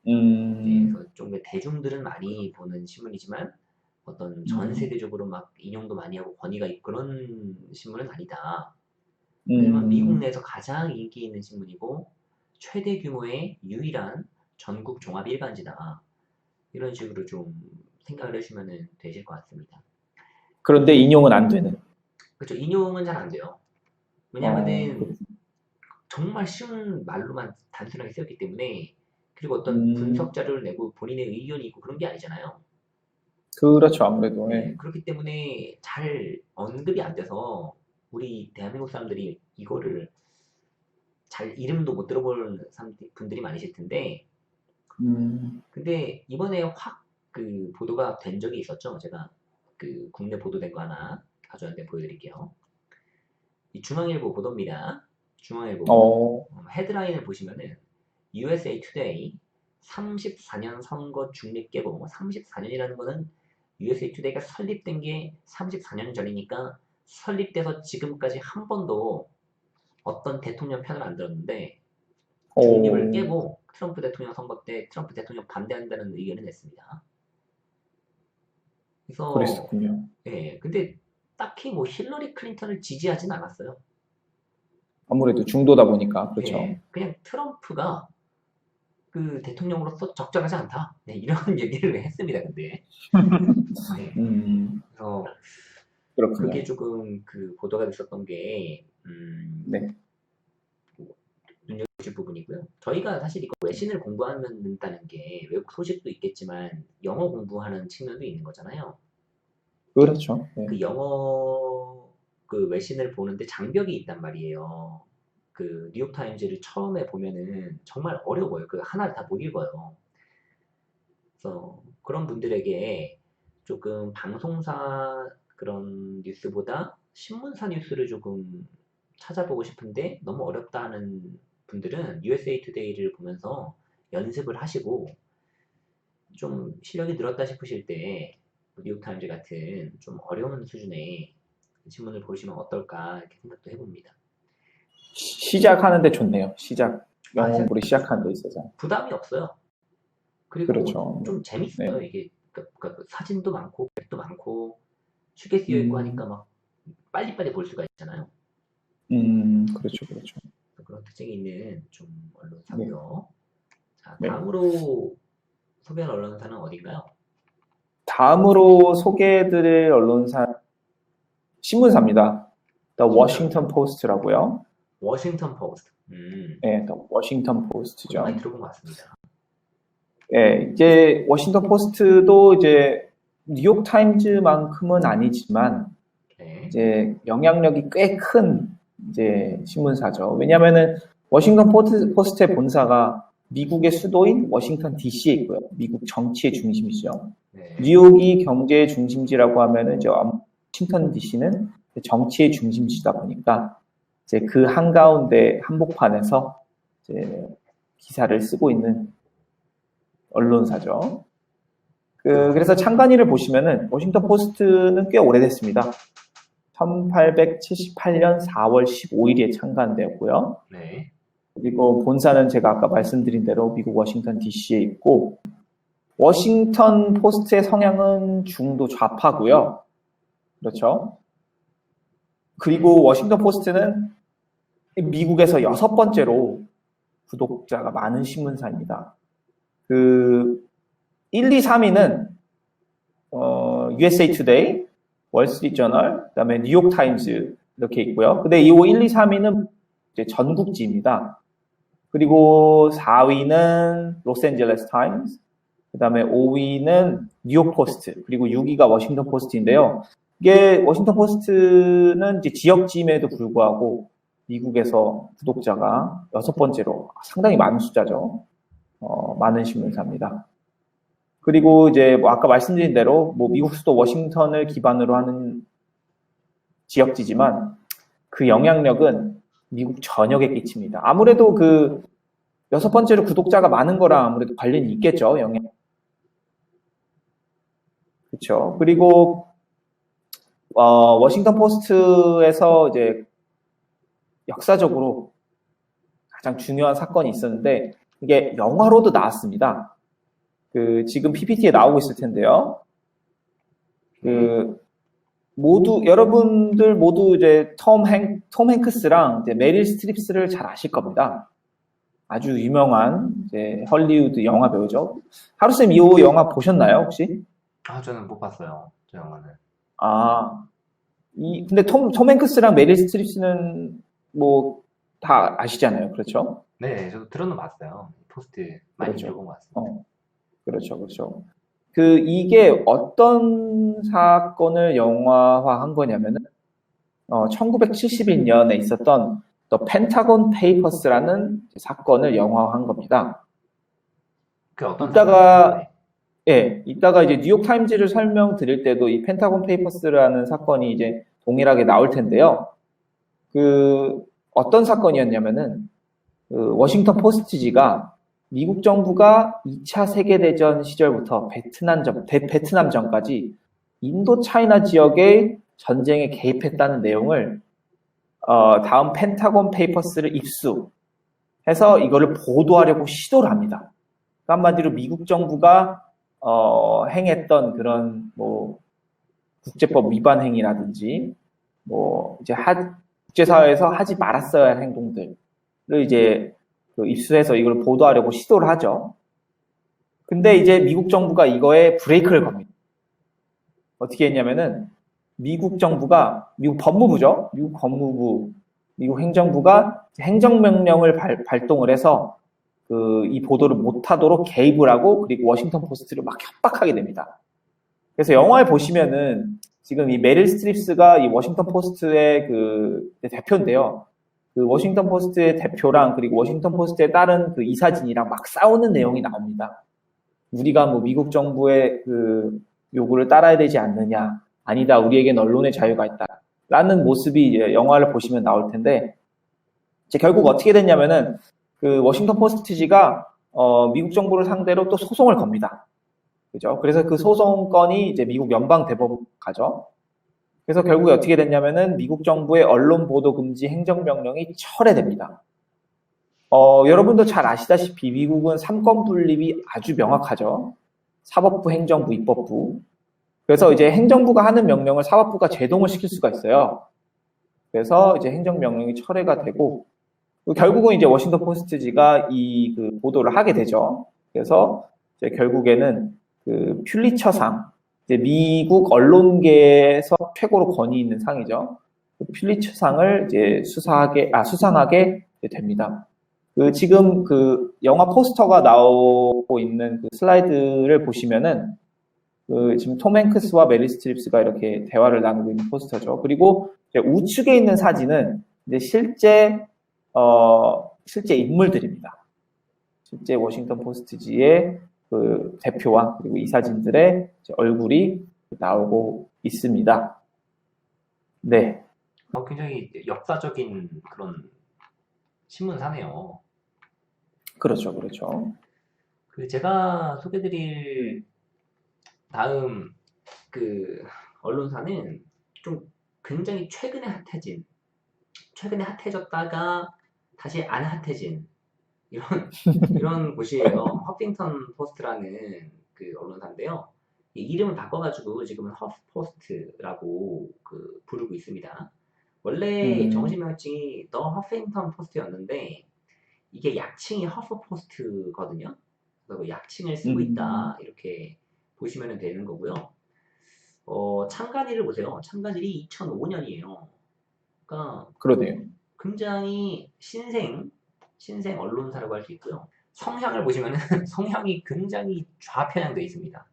예, 음, 그래서 좀 대중들은 많이 보는 신문이지만 어떤 전 음, 세계적으로 막 인용도 많이 하고 권위가 있고 그런 신문은 아니다. 하지만 미국 음, 내에서 가장 인기 있는 신문이고 최대 규모의 유일한 전국 종합 일간지다. 이런 식으로 좀 생각을 해주시면 되실 것 같습니다. 그런데 인용은 안 되는. 그렇죠. 인용은 잘 안 돼요. 그렇 왜냐하면은 정말 쉬운 말로만 단순하게 쓰였기 때문에 그리고 어떤 음, 분석 자료를 내고 본인의 의견이 있고 그런 게 아니잖아요. 그렇죠, 아무래도. 예, 예. 그렇기 때문에 잘 언급이 안 돼서 우리 대한민국 사람들이 이거를 잘 이름도 못 들어볼 분들이 많으실 텐데 근데 이번에 확 그 보도가 된 적이 있었죠. 제가 그 국내 보도된 거 하나 가져왔는데 보여드릴게요. 이 중앙일보 보도입니다. 중앙일보 보도. 어, 헤드라인을 보시면은 USA Today 34년 선거 중립 깨고 34년이라는 거는 USA Today가 설립된 게 34년 전이니까 설립돼서 지금까지 한 번도 어떤 대통령 편을 안 들었는데 중립을 어, 깨고 트럼프 대통령 선거 때 트럼프 대통령 반대한다는 의견을 냈습니다. 그래서 그랬었군요. 예, 근데 딱히 뭐 힐러리 클린턴을 지지하진 않았어요. 아무래도 중도다 보니까, 그렇죠. 예, 그냥 트럼프가 그 대통령으로서 적절하지 않다. 네, 이런 얘기를 했습니다. 근데 네, 음, 그래서 그게 그렇군요. 조금 그 보도가 됐었던 게 네. 눈여겨질 부분이고요. 저희가 사실 이거 외신을 공부한다는 게 외국 소식도 있겠지만 영어 공부하는 측면도 있는 거잖아요. 그렇죠. 네. 그 영어 그 외신을 보는데 장벽이 있단 말이에요. 그 뉴욕타임즈를 처음에 보면은 정말 어려워요. 그 하나를 다 못 읽어요. 그래서 그런 분들에게 조금 방송사 그런 뉴스보다 신문사 뉴스를 조금 찾아보고 싶은데 너무 어렵다는 분들은 USA 투데이를 보면서 연습을 하시고 좀 실력이 늘었다 싶으실 때 뉴욕타임즈 같은 좀 어려운 수준의 신문을 보시면 어떨까 이렇게 생각도 해봅니다. 시작하는데 좋네요. 영어 아, 공부를 시작하는 데 있어서. 부담이 없어요. 그리고 그렇죠. 좀 재밌어요. 네. 이게 그러니까 사진도 많고 글도 많고 쉽게 쓰여 있고 하니까 막 빨리빨리 볼 수가 있잖아요. 그렇죠, 그렇죠. 그런 특징이 있는 좀 네. 언론사고요. 자, 네. 다음으로 소개할 언론사는 어딘가요? 다음으로 소개해드릴 언론사 신문사입니다. The Washington Post라고요. 워싱턴 포스트. 네, The Washington 저도 Post죠. 많이 들어본 것 같습니다. 예, 이제 워싱턴 포스트도 이제 뉴욕 타임즈만큼은 아니지만 네. 이제 영향력이 꽤 큰 이제 신문사죠. 왜냐하면은 워싱턴 포스트의 본사가 미국의 수도인 워싱턴 DC에 있고요. 미국 정치의 중심이죠. 네. 뉴욕이 경제의 중심지라고 하면은 이제 워싱턴 DC는 정치의 중심지다 보니까 이제 그 한가운데 한복판에서 이제 기사를 쓰고 있는 언론사죠. 그래서 창간일을 보시면은 워싱턴 포스트는 꽤 오래됐습니다. 1878년 4월 15일에 창간되었고요. 네. 그리고 본사는 제가 아까 말씀드린 대로 미국 워싱턴 DC에 있고, 워싱턴 포스트의 성향은 중도 좌파고요. 그렇죠. 그리고 워싱턴 포스트는 미국에서 6번째로 구독자가 많은 신문사입니다. 1, 2, 3위는 USA Today, 월스트리트저널, 그다음에 뉴욕 타임즈 이렇게 있고요. 근데 이 1, 2, 3위는 이제 전국지입니다. 그리고 4위는 로스앤젤레스 타임즈, 그다음에 5위는 뉴욕 포스트, 그리고 6위가 워싱턴 포스트인데요. 이게 워싱턴 포스트는 이제 지역지임에도 불구하고 미국에서 구독자가 6번째로 상당히 많은 숫자죠. 많은 신문사입니다. 그리고 이제 뭐 아까 말씀드린 대로 뭐 미국 수도 워싱턴을 기반으로 하는 지역지지만 그 영향력은 미국 전역에 끼칩니다. 아무래도 6번째로 구독자가 많은 거랑 아무래도 관련이 있겠죠, 영향. 그렇죠. 그리고 워싱턴 포스트에서 이제 역사적으로 가장 중요한 사건이 있었는데 이게 영화로도 나왔습니다. 지금 PPT에 나오고 있을 텐데요. 여러분들 모두 이제 톰 행크스랑 이제 메릴 스트립스를 잘 아실 겁니다. 아주 유명한 이제 헐리우드 영화 배우죠. 하루쌤 이 영화 보셨나요, 혹시? 저는 못 봤어요. 저 영화는. 근데 톰 행크스랑 메릴 스트립스는 뭐 다 아시잖아요. 그렇죠? 네, 저도 들어는 봤어요. 포스트 많이 그렇죠. 들어본 것 같습니다. 그렇죠, 그렇죠. 이게 어떤 사건을 영화화한 거냐면은, 1971년에 있었던 The Pentagon Papers라는 사건을 영화화한 겁니다. 어떤 이따가 이제 뉴욕 타임즈를 설명드릴 때도 이 펜타곤 페이퍼스라는 사건이 이제 동일하게 나올 텐데요. 어떤 사건이었냐면은, 워싱턴 포스트지가 미국 정부가 2차 세계대전 시절부터 베트남전까지 인도 차이나 지역의 전쟁에 개입했다는 내용을 다음 펜타곤 페이퍼스를 입수해서 이거를 보도하려고 시도를 합니다. 한마디로 미국 정부가 행했던 그런 뭐 국제법 위반 행위라든지 뭐 이제 국제사회에서 하지 말았어야 할 행동들을 이제 입수해서 이걸 보도하려고 시도를 하죠. 근데 이제 미국 정부가 이거에 브레이크를 겁니다. 어떻게 했냐면은 미국 정부가 미국 법무부죠. 미국 행정부가 행정명령을 발동을 해서 이 보도를 못하도록 개입을 하고 그리고 워싱턴 포스트를 막 협박하게 됩니다. 그래서 영화에 보시면은 지금 이 메릴 스트립스가 이 워싱턴 포스트의 대표인데요. 워싱턴 포스트의 대표랑 그리고 워싱턴 포스트에 따른 이사진이랑 막 싸우는 내용이 나옵니다. 우리가 뭐 미국 정부의 요구를 따라야 되지 않느냐. 아니다. 우리에겐 언론의 자유가 있다. 라는 모습이 이제 영화를 보시면 나올 텐데, 이제 결국 어떻게 됐냐면은, 워싱턴 포스트지가, 미국 정부를 상대로 또 소송을 겁니다. 그죠? 그래서 그 소송건이 이제 미국 연방 대법원 가죠. 그래서 결국에 어떻게 됐냐면은 미국 정부의 언론 보도 금지 행정명령이 철회됩니다. 여러분도 잘 아시다시피 미국은 삼권 분립이 아주 명확하죠. 사법부, 행정부, 입법부. 그래서 이제 행정부가 하는 명령을 사법부가 제동을 시킬 수가 있어요. 그래서 이제 행정명령이 철회가 되고, 결국은 이제 워싱턴 포스트지가 이 그 보도를 하게 되죠. 그래서 이제 결국에는 그 퓰리처상, 이제 미국 언론계에서 최고로 권위 있는 상이죠. 그 퓰리처상을 이제 수상하게 됩니다. 지금 그 영화 포스터가 나오고 있는 그 슬라이드를 보시면은 지금 톰 행크스와 메릴 스트립스가 이렇게 대화를 나누고 있는 포스터죠. 그리고 우측에 있는 사진은 이제 실제 인물들입니다. 실제 워싱턴 포스트지의 그 대표와 그리고 이 사진들의 얼굴이 나오고 있습니다. 네. 굉장히 역사적인 그런 신문사네요. 그렇죠, 그렇죠. 제가 소개드릴 다음 그 언론사는 좀 굉장히 최근에 핫해졌다가 다시 안 핫해진 이런 곳이에요. 허핑턴 포스트라는 그 언론사인데요. 이름을 바꿔가지고 지금은 허프포스트라고 부르고 있습니다. 원래 정식 명칭이 더 허핑턴 포스트였는데 이게 약칭이 허프포스트거든요. 그래서 그 약칭을 쓰고 있다 이렇게 보시면 되는 거고요. 참가일을 보세요. 참가일이 2005년이에요. 그러니까 그러네요. 굉장히 신생 언론사라고 할 수 있고요. 성향을 보시면은 성향이 굉장히 좌편향되어 있습니다.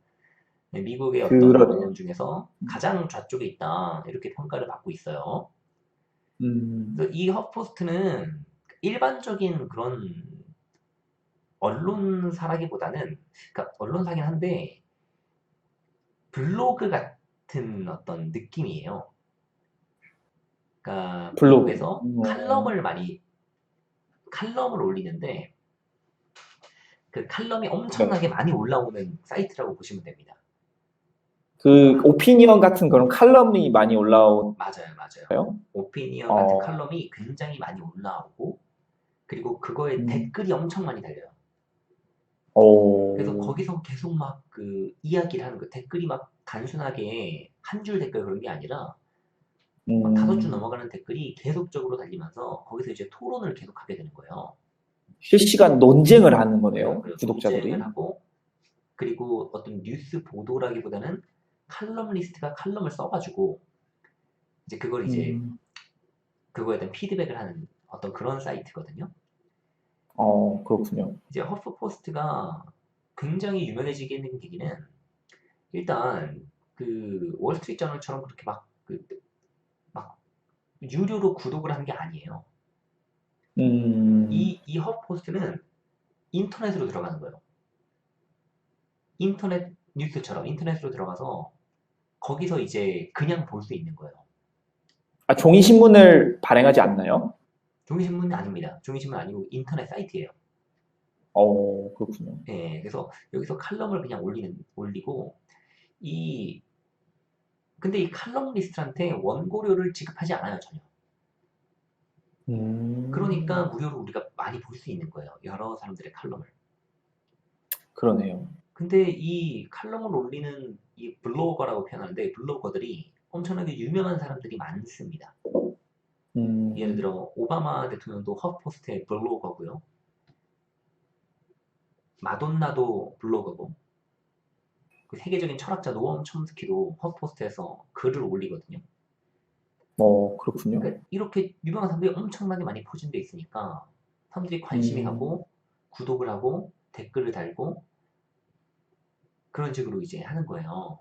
네, 미국의 어떤 언론 중에서 가장 좌쪽에 있다 이렇게 평가를 받고 있어요. 그래서 이 허프포스트는 일반적인 그런 언론사라기보다는 그러니까 언론사긴 한데 블로그 같은 어떤 느낌이에요. 그러니까 블로그에서 칼럼을 올리는데 그 칼럼이 엄청나게 많이 올라오는 사이트라고 보시면 됩니다. 그 오피니언 같은 그런 칼럼이 많이 올라오나요? 맞아요. 오피니언 같은 칼럼이 굉장히 많이 올라오고 그리고 그거에 댓글이 엄청 많이 달려요. 그래서 거기서 계속 막 그 이야기를 하는 거 댓글이 막 단순하게 한 줄 댓글 그런 게 아니라 막 5줄 넘어가는 댓글이 계속적으로 달리면서 거기서 이제 토론을 계속하게 되는 거예요. 실시간 논쟁을 하는 거네요. 구독자들이. 논쟁을 하고 그리고 어떤 뉴스 보도라기보다는 칼럼리스트가 칼럼을 써가지고 이제 그걸 이제 그거에 대한 피드백을 하는 어떤 그런 사이트거든요. 그렇군요. 이제 허프포스트가 굉장히 유명해지게 된 계기는 일단 그 월스트리트 저널처럼 그렇게 막 유료로 구독을 하는 게 아니에요. 이 허프포스트는 인터넷으로 들어가는 거예요. 인터넷 뉴스처럼 인터넷으로 들어가서 거기서 이제 그냥 볼 수 있는 거예요. 종이 신문을 발행하지 않나요? 종이 신문은 아닙니다. 종이 신문 아니고 인터넷 사이트예요. 그렇군요. 네, 그래서 여기서 칼럼을 그냥 올리고 근데 이 칼럼리스트한테 원고료를 지급하지 않아요, 전혀. 그러니까 무료로 우리가 많이 볼 수 있는 거예요. 여러 사람들의 칼럼을. 그러네요. 근데 이 칼럼을 올리는 이 블로거라고 표현하는데 블로거들이 엄청나게 유명한 사람들이 많습니다. 예를 들어 오바마 대통령도 허프포스트의 블로거고요. 마돈나도 블로거고 그 세계적인 철학자 노엄 촘스키도 허프포스트에서 글을 올리거든요. 그렇군요. 그러니까 이렇게 유명한 사람들이 엄청나게 많이 포진되어 있으니까 사람들이 관심이 가고 구독을 하고 댓글을 달고 그런 식으로 이제 하는 거예요.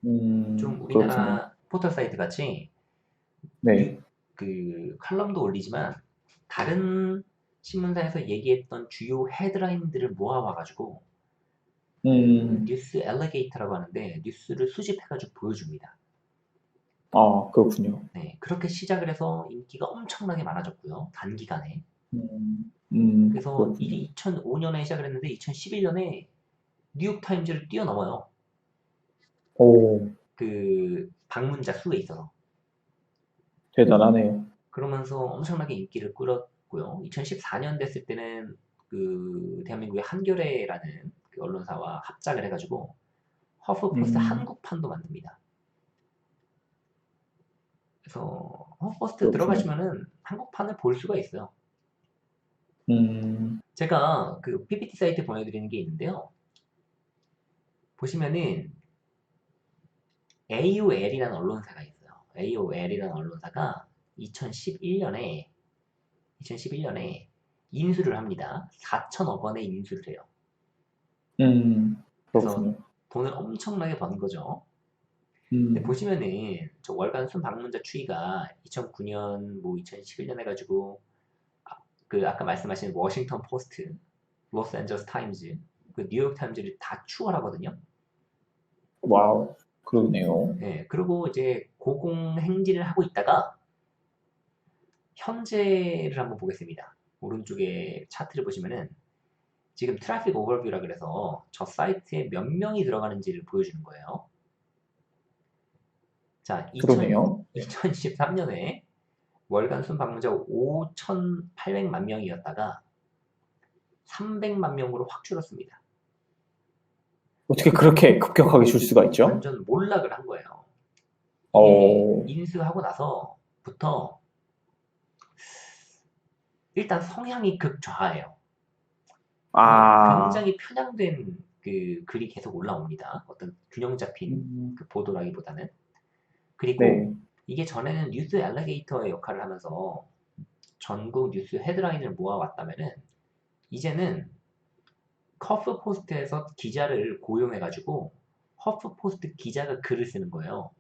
좀 우리나라 그렇군요. 포털 사이트 같이 네. 그 칼럼도 올리지만 다른 신문사에서 얘기했던 주요 헤드라인들을 모아와가지고 뉴스 엘리게이터라고 하는데 뉴스를 수집해가지고 보여줍니다. 그렇군요. 네, 그렇게 시작을 해서 인기가 엄청나게 많아졌고요. 단기간에. 그래서 그렇군요. 이게 2005년에 시작을 했는데 2011년에 뉴욕타임즈를 뛰어넘어요. 방문자 수에 있어서. 대단하네요. 그러면서 엄청나게 인기를 끌었고요. 2014년 됐을 때는 그 대한민국의 한겨레라는 그 언론사와 합작을 해가지고 허프포스트 음, 한국판도 만듭니다. 그래서 허프포스트 그렇군요. 들어가시면은 한국판을 볼 수가 있어요. 음, 제가 그 PPT 사이트 보내드리는 게 있는데요. 보시면은 AOL이라는 언론사가 있어요. AOL이라는 언론사가 2011년에 인수를 합니다. 4천억 원의 인수를 해요. 그래서 그렇군요. 돈을 엄청나게 번 거죠. 근데 음, 보시면은 저 월간 순 방문자 추이가 2009년, 뭐 2011년 해가지고 그 아까 말씀하신 워싱턴 포스트, 로스앤젤레스 타임즈, 그 뉴욕 타임즈를 다 추월하거든요. 와우, 그러네요. 예, 그리고 이제 고공행진을 하고 있다가 현재를 한번 보겠습니다. 오른쪽에 차트를 보시면은 지금 트래픽 오버뷰라 그래서 저 사이트에 몇 명이 들어가는지를 보여주는 거예요. 자, 그러네요. 2023년에 월간 순 방문자 5,800만 명이었다가 300만 명으로 확 줄었습니다. 어떻게 그렇게 급격하게 줄 수가 있죠? 완전 몰락을 한 거예요. 이게 어, 인수하고 나서부터 일단 성향이 극좌예요. 아, 굉장히 편향된 그 글이 계속 올라옵니다. 어떤 균형 잡힌 음, 그 보도라기보다는. 그리고 네. 이게 전에는 뉴스 엘리게이터의 역할을 하면서 전국 뉴스 헤드라인을 모아왔다면은 이제는 허프포스트에서 기자를 고용해가지고 허프포스트 기자가 글을 쓰는 거예요.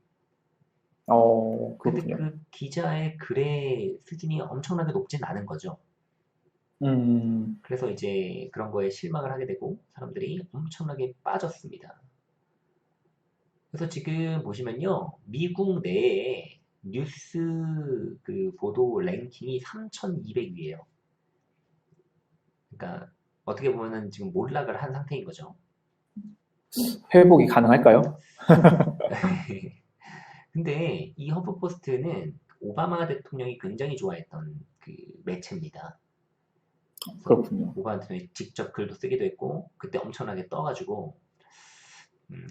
근데 그렇군요. 그 기자의 글의 수준이 엄청나게 높진 않은 거죠. 음, 그래서 이제 그런 거에 실망을 하게 되고 사람들이 엄청나게 빠졌습니다. 그래서 지금 보시면요, 미국 내에 뉴스 그 보도 랭킹이 3,200위예요. 그러니까 어떻게 보면은 지금 몰락을 한 상태인 거죠. 회복이 가능할까요? 근데 이 허프포스트는 오바마 대통령이 굉장히 좋아했던 그 매체입니다. 그래서 그렇군요. 오바마 대통령이 직접 글도 쓰기도 했고 그때 엄청나게 떠가지고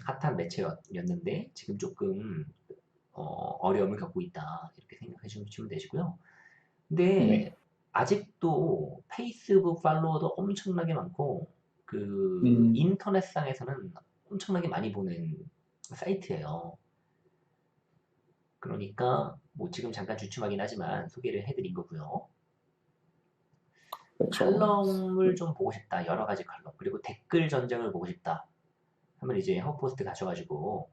핫한 매체였는데 지금 조금 어려움을 겪고 있다 이렇게 생각해 주시면 되시고요. 네. 근데 아직도 페이스북 팔로워도 엄청나게 많고 그 음, 인터넷상에서는 엄청나게 많이 보는 사이트예요. 그러니까 뭐 지금 잠깐 주춤하긴 하지만 소개를 해드린 거고요. 그렇죠. 칼럼을 좀 보고 싶다. 여러 가지 칼럼. 그리고 댓글 전쟁을 보고 싶다. 하면 이제 허포스트 가셔가지고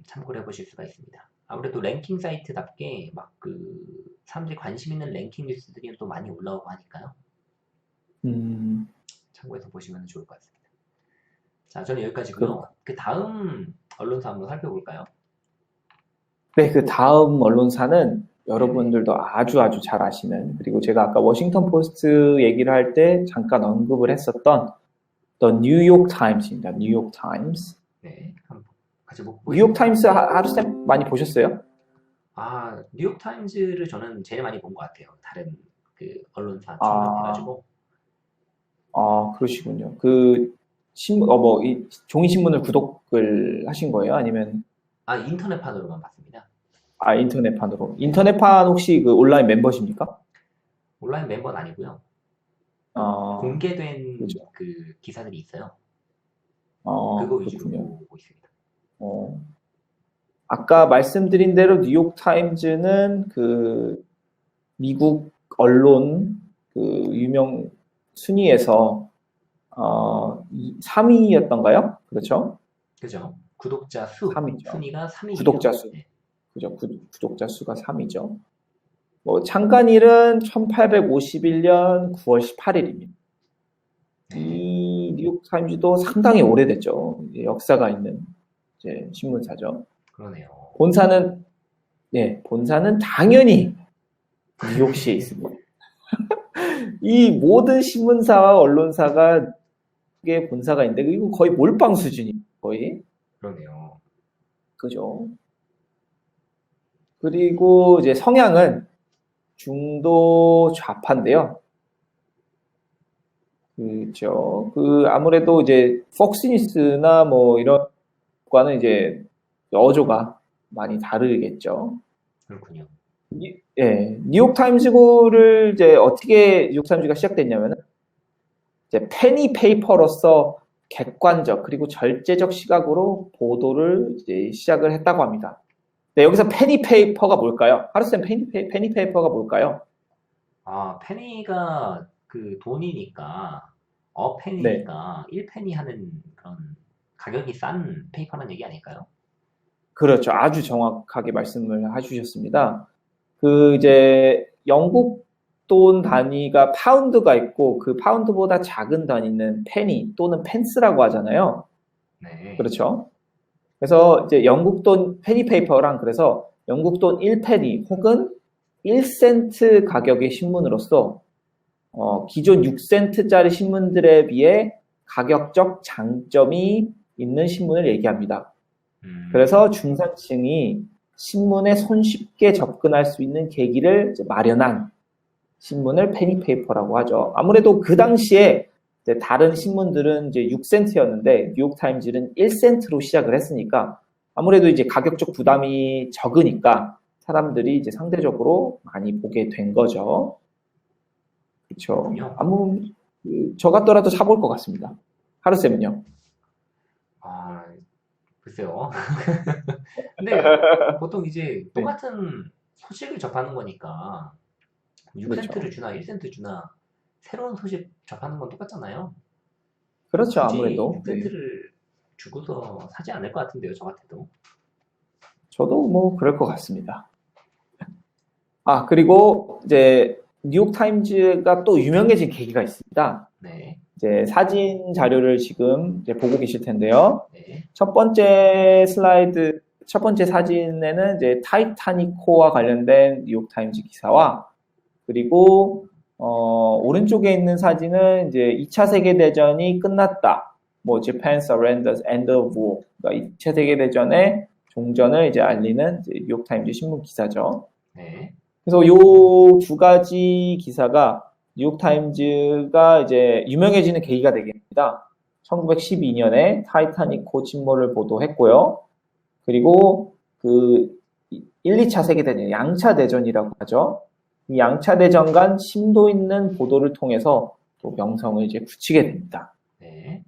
참고를 해보실 수가 있습니다. 아무래도 랭킹 사이트답게 막 그 사람들이 관심 있는 랭킹 뉴스들이 또 많이 올라오고 하니까요. 음, 참고해서 보시면 좋을 것 같습니다. 자, 저는 그, 여기까지고요. 그 다음 언론사 한번 살펴볼까요? 네, 그 다음 언론사는 네네. 여러분들도 아주 아주 잘 아시는, 그리고 제가 아까 워싱턴 포스트 얘기를 할 때 잠깐 언급을 했었던 The New York Times입니다. New York Times. 네. 한번 같이 뉴욕 보겠습니다. 타임스 하루쌤 많이 보셨어요? 아, 뉴욕타임즈를 저는 제일 많이 본 것 같아요. 다른 그 언론사 아, 총합해가지고. 그러시군요. 그 신문, 이 종이 신문을 구독을 하신 거예요? 아니면 아, 인터넷판으로만 봤습니다. 인터넷판으로? 인터넷판 혹시 그 온라인 멤버십니까? 온라인 멤버는 아니고요. 아, 공개된 그죠. 그 기사들이 있어요. 그거 위주로 그렇군요. 보고 있습니다. 어, 아까 말씀드린 대로 뉴욕 타임즈는 그 미국 언론 그 유명 순위에서 3위였던가요? 그렇죠? 그죠? 구독자 수 3위죠. 순위가 3위예요. 구독자 수. 네. 그죠? 구독자 수가 3위죠. 뭐 창간일은 1851년 9월 18일입니다. 네. 이 뉴욕 타임즈도 상당히 오래됐죠. 이제 역사가 있는 이제 신문사죠. 그러네요. 본사는 본사는 당연히 뉴욕시에 있습니다. 이 모든 신문사와 언론사가 게 본사가 있는데 이거 거의 몰빵 수준이 거의. 그러네요. 그죠? 그리고 이제 성향은 중도 좌파인데요. 그죠? 아무래도 이제 폭스뉴스나 뭐 이런 과는 이제 어조가 많이 다르겠죠. 그렇군요. 예, 뉴욕타임즈고를 이제 어떻게 뉴욕타임즈가 시작됐냐면은 이제 페니 페이퍼로서 객관적 그리고 절제적 시각으로 보도를 이제 시작을 했다고 합니다. 네, 여기서 페니 페이퍼가 뭘까요? 하루쌤 페니 페이퍼가 뭘까요? 아, 페니가 그 돈이니까, 네, 페니니까 1페니 하는 그런 가격이 싼 페이퍼란 얘기 아닐까요? 그렇죠. 아주 정확하게 말씀을 해주셨습니다. 이제 영국 돈 단위가 파운드가 있고 그 파운드보다 작은 단위는 페니 또는 펜스라고 하잖아요. 네. 그렇죠. 그래서 이제 영국 돈 페니 페이퍼랑 그래서 영국 돈 1페니 혹은 1센트 가격의 신문으로서 기존 6센트짜리 신문들에 비해 가격적 장점이 있는 신문을 얘기합니다. 그래서 중산층이 신문에 손쉽게 접근할 수 있는 계기를 이제 마련한 신문을 페니페이퍼라고 하죠. 아무래도 그 당시에 이제 다른 신문들은 이제 6센트였는데 뉴욕타임즈는 1센트로 시작을 했으니까 아무래도 이제 가격적 부담이 적으니까 사람들이 이제 상대적으로 많이 보게 된 거죠. 그렇죠. 저 같더라도 사볼 것 같습니다. 하루쌤은요? 아, 글쎄요. 근데 보통 이제 네, 똑같은 소식을 접하는 거니까 그렇죠. 6센트를 주나 1센트 주나 새로운 소식 접하는 건 똑같잖아요. 그렇죠. 굳이 아무래도. 네. 6센트를 주고서 사지 않을 것 같은데요, 저 같아도. 저도 뭐 그럴 것 같습니다. 아, 그리고 이제 뉴욕타임즈가 또 유명해진 계기가 있습니다. 네, 이제 사진 자료를 지금 이제 보고 계실 텐데요. 네, 첫 번째 슬라이드, 첫 번째 사진에는 이제 타이타닉호와 관련된 뉴욕타임즈 기사와 그리고 오른쪽에 있는 사진은 이제 2차 세계대전이 끝났다. 뭐 Japan surrenders end of war. 그러니까 2차 세계대전의 종전을 이제 알리는 이제 뉴욕타임즈 신문 기사죠. 네, 그래서 요 두 가지 기사가 뉴욕타임즈가 이제 유명해지는 계기가 되겠습니다. 1912년에 타이타닉호 침몰을 보도했고요. 그리고 1, 2차 세계대전, 양차 대전이라고 하죠. 이 양차 대전 간 심도 있는 보도를 통해서 또 명성을 이제 굳히게 됩니다. 네.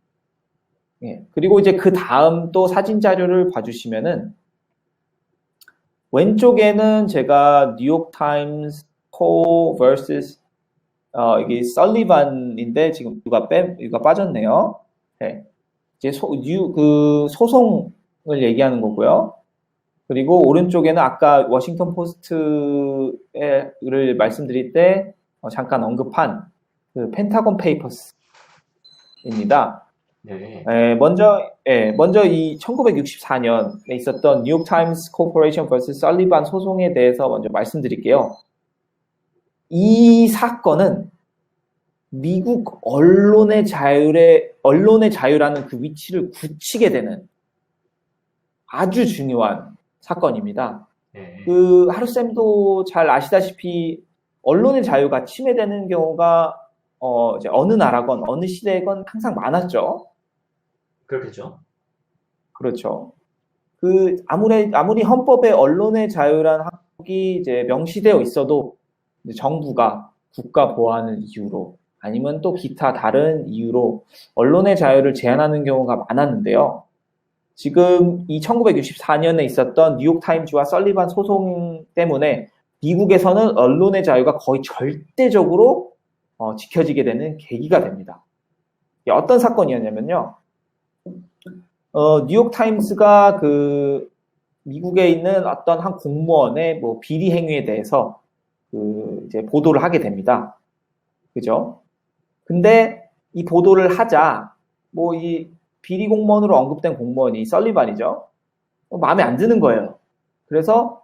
예. 그리고 이제 그 다음 또 사진 자료를 봐주시면은 왼쪽에는 제가 뉴욕타임스 코 vs 이게 설리반인데 지금 누가 빠졌네요. 네. 이제 소송을 얘기하는 거고요. 그리고 오른쪽에는 아까 워싱턴 포스트를 말씀드릴 때 잠깐 언급한 그 펜타곤 페이퍼스입니다. 네. 먼저 이 1964년에 있었던 뉴욕타임스 코퍼레이션 vs 설리반 소송에 대해서 먼저 말씀드릴게요. 이 사건은 미국 언론의 자유라는 그 위치를 굳히게 되는 아주 중요한 사건입니다. 네. 하루쌤도 잘 아시다시피 언론의 자유가 침해되는 경우가 이제 어느 나라건 어느 시대건 항상 많았죠. 그렇겠죠. 그렇죠. 아무리 헌법에 언론의 자유란 항목이 이제 명시되어 있어도 이제 정부가 국가 보안을 이유로 아니면 또 기타 다른 이유로 언론의 자유를 제한하는 경우가 많았는데요. 지금 이 1964년에 있었던 뉴욕타임즈와 설리반 소송 때문에 미국에서는 언론의 자유가 거의 절대적으로 지켜지게 되는 계기가 됩니다. 어떤 사건이었냐면요. 뉴욕타임스가 미국에 있는 어떤 한 공무원의 뭐 비리 행위에 대해서 이제 보도를 하게 됩니다. 그죠? 근데 이 보도를 하자, 뭐 이 비리 공무원으로 언급된 공무원이 설리반이죠. 마음에 안 드는 거예요. 그래서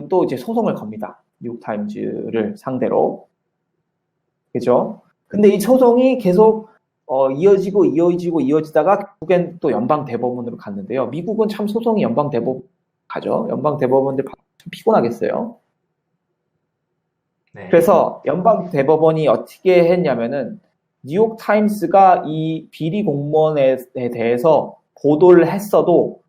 또 이제 소송을 겁니다. 뉴욕타임즈를 상대로. 그죠? 근데 이 소송이 계속 이어지다가 결국엔 또 연방 대법원으로 갔는데요. 미국은 참 소송이 연방 대법원 가죠. 연방 대법원들 참 피곤하겠어요. 네. 그래서 연방 대법원이 어떻게 했냐면은 뉴욕 타임스가 이 비리 공무원에 대해서 보도를 했어도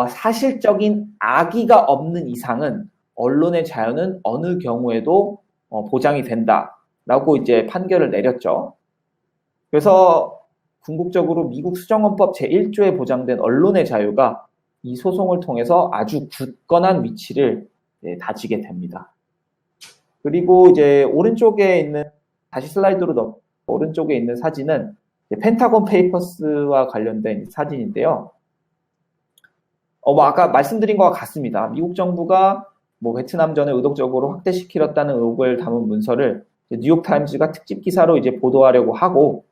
사실적인 악의가 없는 이상은 언론의 자유는 어느 경우에도 보장이 된다라고 이제 판결을 내렸죠. 그래서 궁극적으로 미국 수정헌법 제1조에 보장된 언론의 자유가 이 소송을 통해서 아주 굳건한 위치를 다지게 됩니다. 그리고 이제 오른쪽에 있는 다시 슬라이드로 오른쪽에 있는 사진은 펜타곤 페이퍼스와 관련된 사진인데요. 아까 말씀드린 것과 같습니다. 미국 정부가 베트남전을 의도적으로 확대시키렸다는 의혹을 담은 문서를 뉴욕타임즈가 특집 기사로 이제 보도하려고 하고,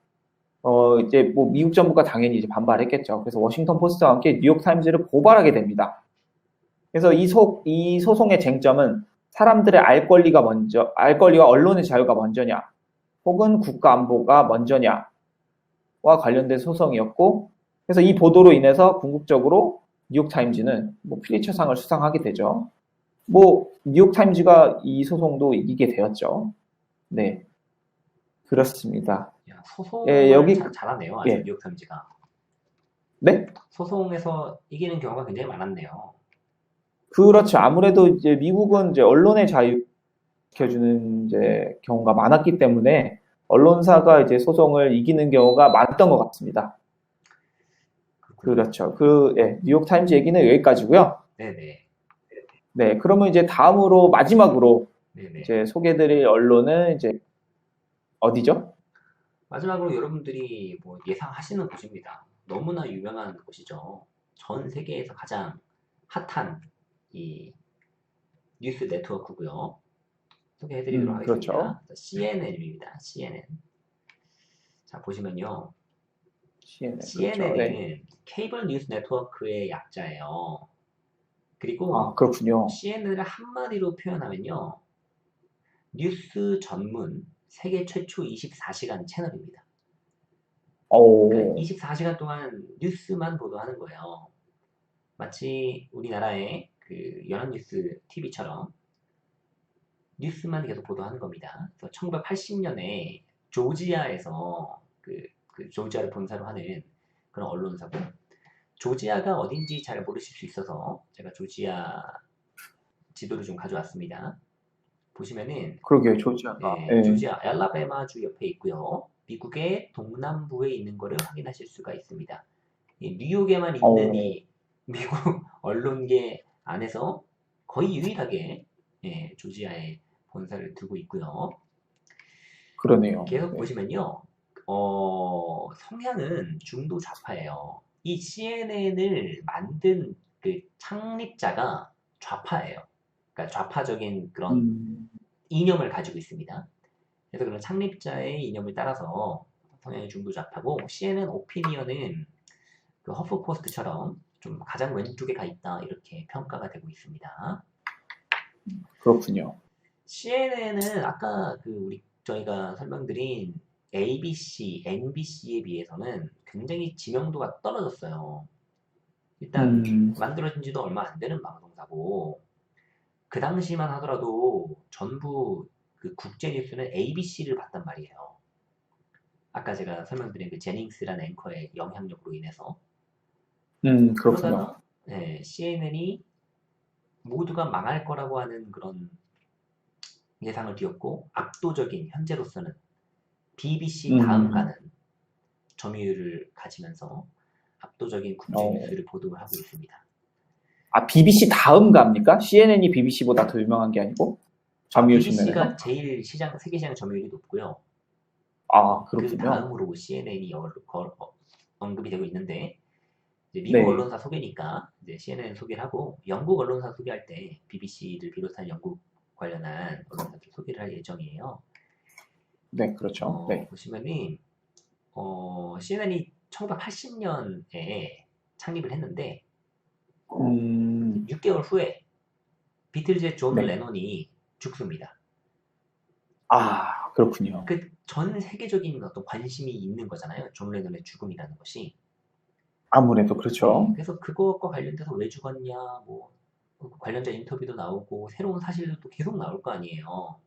이제 미국 정부가 당연히 이제 반발했겠죠. 그래서 워싱턴 포스트와 함께 뉴욕타임즈를 고발하게 됩니다. 그래서 이 소송의 쟁점은 사람들의 알 권리가 언론의 자유가 먼저냐, 혹은 국가 안보가 먼저냐와 관련된 소송이었고, 그래서 이 보도로 인해서 궁극적으로 뉴욕타임즈는 필리처상을 수상하게 되죠. 뉴욕타임즈가 이 소송도 이기게 되었죠. 네, 그렇습니다. 야, 소송을 여기 잘하네요. 아주 예. 뉴욕타임즈가. 네? 소송에서 이기는 경우가 굉장히 많았네요. 그렇죠. 아무래도 이제 미국은 이제 언론의 자유 지켜주는 이제 경우가 많았기 때문에 언론사가 이제 소송을 이기는 경우가 많았던 것 같습니다. 그렇죠. 뉴욕 타임즈 얘기는 여기까지고요. 네네. 네, 그러면 이제 마지막으로 네네. 이제 소개해드릴 언론은 이제 어디죠? 마지막으로 여러분들이 예상하시는 곳입니다. 너무나 유명한 곳이죠. 전 세계에서 가장 핫한 이 뉴스 네트워크고요. 소개해드리도록 하겠습니다. 그렇죠. CNN입니다. CNN. 자, 보시면요. CNN은 네. 케이블 뉴스 네트워크의 약자예요. 그리고 그렇군요. CNN을 한마디로 표현하면요. 뉴스 전문 세계 최초 24시간 채널입니다. 그러니까 24시간 동안 뉴스만 보도하는 거예요. 마치 우리나라의 그 연합뉴스 TV처럼 뉴스만 계속 보도하는 겁니다. 그래서 1980년에 조지아에서 그 조지아를 본사로 하는 그런 언론사고, 조지아가 어딘지 잘 모르실 수 있어서 제가 조지아 지도를 좀 가져왔습니다. 보시면은 그러게요, 조지아가. 네, 조지아 알라바마주 옆에 있고요. 미국의 동남부에 있는 것을 확인하실 수가 있습니다. 뉴욕에만 있는 이 미국 언론계 안에서 거의 유일하게 조지아에 본사를 두고 있고요. 그러네요. 계속 보시면요. 성향은 중도 좌파예요. 이 CNN을 만든 그 창립자가 좌파예요. 그러니까 좌파적인 그런 이념을 가지고 있습니다. 그래서 그런 창립자의 이념을 따라서 성향이 중도 좌파고, CNN 오피니언은 그 허프포스트처럼 좀 가장 왼쪽에 가 있다, 이렇게 평가가 되고 있습니다. 그렇군요. CNN은 아까 저희가 설명드린 ABC, NBC에 비해서는 굉장히 지명도가 떨어졌어요. 일단 만들어진 지도 얼마 안 되는 방송사고, 그 당시만 하더라도 전부 그 국제 뉴스는 ABC를 봤단 말이에요. 아까 제가 설명드린 그 제닝스라는 앵커의 영향력으로 인해서. 그렇군요. 그러다가 CNN이 모두가 망할 거라고 하는 그런 예상을 띄웠고, 압도적인 현재로서는 BBC 다음 가는 점유율을 가지면서 압도적인 국제 뉴스를 보도를 하고 있습니다. BBC 다음 갑니까? CNN이 BBC보다 더 유명한 게 아니고? 점유율 BBC가 제일 세계 시장 점유율이 높고요. 그렇군요. 그 다음으로 CNN이 언급이 되고 있는데, 이제 미국 언론사 소개니까 이제 CNN 소개를 하고, 영국 언론사 소개할 때 BBC를 비롯한 영국 관련한 언론사들 소개를 할 예정이에요. 네, 그렇죠. 보시면은 CNN이 1980년에 창립을 했는데 6개월 후에 비틀즈의 존 레논이 죽습니다. 그렇군요. 그 전 세계적인 어떤 관심이 있는 거잖아요. 존 레논의 죽음이라는 것이. 아무래도 네, 그렇죠. 그래서 그것과 관련돼서 왜 죽었냐, 뭐 그 관련자 인터뷰도 나오고 새로운 사실도 계속 나올 거 아니에요.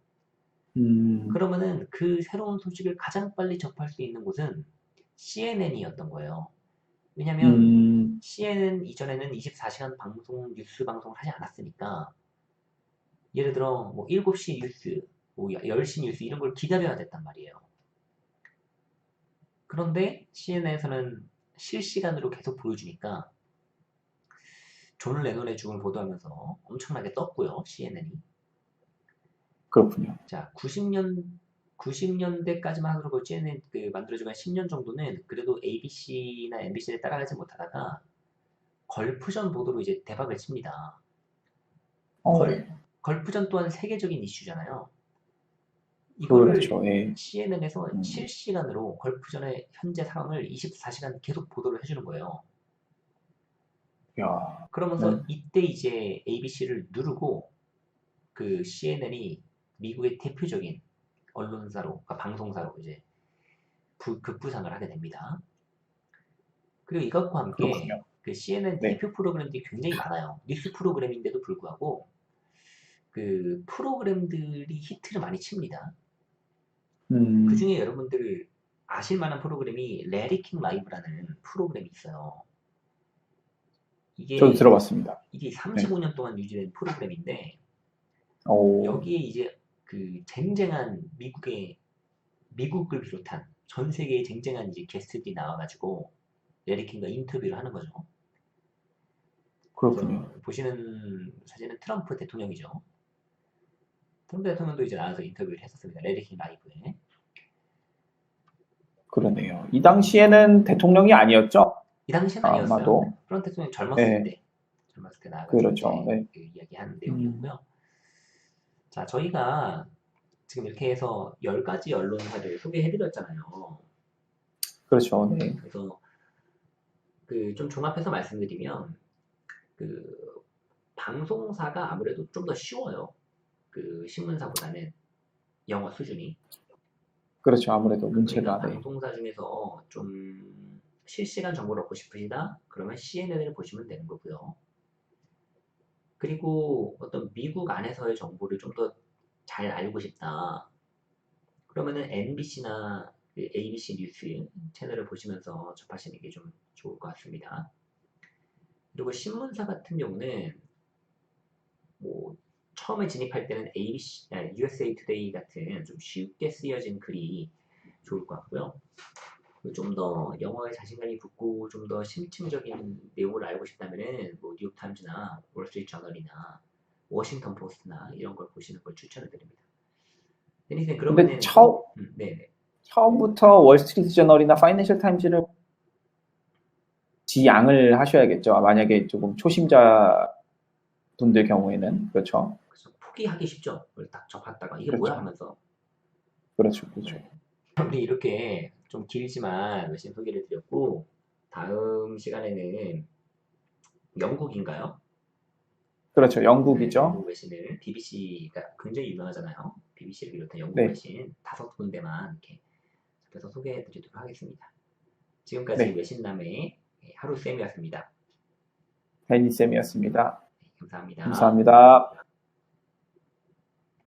음, 그러면은 그 새로운 소식을 가장 빨리 접할 수 있는 곳은 CNN이었던 거예요. 왜냐면 음, CNN 이전에는 24시간 방송, 뉴스 방송을 하지 않았으니까 예를 들어 뭐 7시 뉴스, 뭐 10시 뉴스 이런 걸 기다려야 됐단 말이에요. 그런데 CNN에서는 실시간으로 계속 보여주니까 존 레논의 죽음을 보도하면서 엄청나게 떴고요, CNN이. 그렇군요. 자, 90년대까지만 하더라도 CNN 그 만들어지고 한 10년 정도는 그래도 ABC나 MBC를 따라가지 못하다가 걸프전 보도로 이제 대박을 칩니다. 어, 걸프전 또한 세계적인 이슈잖아요. 이거를 그렇죠. 예. CNN에서 음, 실시간으로 걸프전의 현재 상황을 24시간 계속 보도를 해주는 거예요. 야, 네. 그러면서 이때 이제 ABC를 누르고 그 CNN이 미국의 대표적인 언론사로, 그러니까 방송사로 이제 급부상을 하게 됩니다. 그리고 이것과 함께 그렇군요. 그 CNN 네. 대표 프로그램들이 굉장히 많아요. 뉴스 프로그램인데도 불구하고 그 프로그램들이 히트를 많이 칩니다. 그 음, 중에 여러분들 아실 만한 프로그램이 레디킹 라이브라는 프로그램이 있어요. 저도 이게 들어봤습니다. 이게 네. 35년 동안 유지된 프로그램인데 오, 여기에 이제 그 쟁쟁한 미국을 비롯한 전 세계의 쟁쟁한 이제 게스트들이 나와가지고 레디킹과 인터뷰를 하는 거죠. 그렇군요. 그래서 보시는 사진은 트럼프 대통령이죠. 트럼프 대통령도 이제 나와서 인터뷰를 했었습니다. 레디킹 라이브에. 그러네요. 이 당시에는 대통령이 아니었죠? 이 당시는 아니었어요. 아마도. 트럼프 대통령이 네, 젊었을 때 나와가지고 그렇죠. 이제 네. 그 이야기하는 음, 내용이었고요. 자, 저희가 지금 이렇게 해서 10가지 언론사를 소개해드렸잖아요. 그렇죠. 네. 그래서 그 좀 종합해서 말씀드리면 그 방송사가 아무래도 좀 더 쉬워요. 그 신문사보다는 영어 수준이. 그렇죠. 아무래도 그러니까 문체가, 네. 방송사 중에서 좀 실시간 정보를 얻고 싶으시다? 그러면 CNN을 보시면 되는 거고요. 그리고 어떤 미국 안에서의 정보를 좀 더 잘 알고 싶다. 그러면은 NBC나 ABC 뉴스 채널을 보시면서 접하시는 게 좀 좋을 것 같습니다. 그리고 신문사 같은 경우는 뭐 처음에 진입할 때는 ABC, USA Today 같은 좀 쉽게 쓰여진 글이 좋을 것 같고요. 좀 더 영어에 자신감이 붙고 좀 더 심층적인 내용을 알고 싶다면은 뭐 뉴욕타임즈나 월스트리트 저널이나 워싱턴 포스트나 이런 걸 보시는 걸 추천을 드립니다. 데니스님 근데 그러면은 네네. 처음부터 월스트리트 저널이나 파이낸셜 타임즈를 지양을 하셔야겠죠. 만약에 조금 초심자 분들 경우에는. 그렇죠. 그래서 포기하기 쉽죠. 그걸 딱 접했다가 이게 뭐야 그렇죠. 하면서. 그렇죠. 그렇죠. 네. 우리 이렇게 좀 길지만 외신 소개를 드렸고 다음 시간에는 영국인가요? 그렇죠. 네, 영국이죠. 영국 외신을 BBC가 굉장히 유명하잖아요. BBC를 비롯한 영국 네. 외신 5군데만 이렇게 잡혀서 소개해 드리도록 하겠습니다. 지금까지 네. 외신남의 하루쌤이었습니다. 혜니쌤이었습니다. 감사합니다. 감사합니다.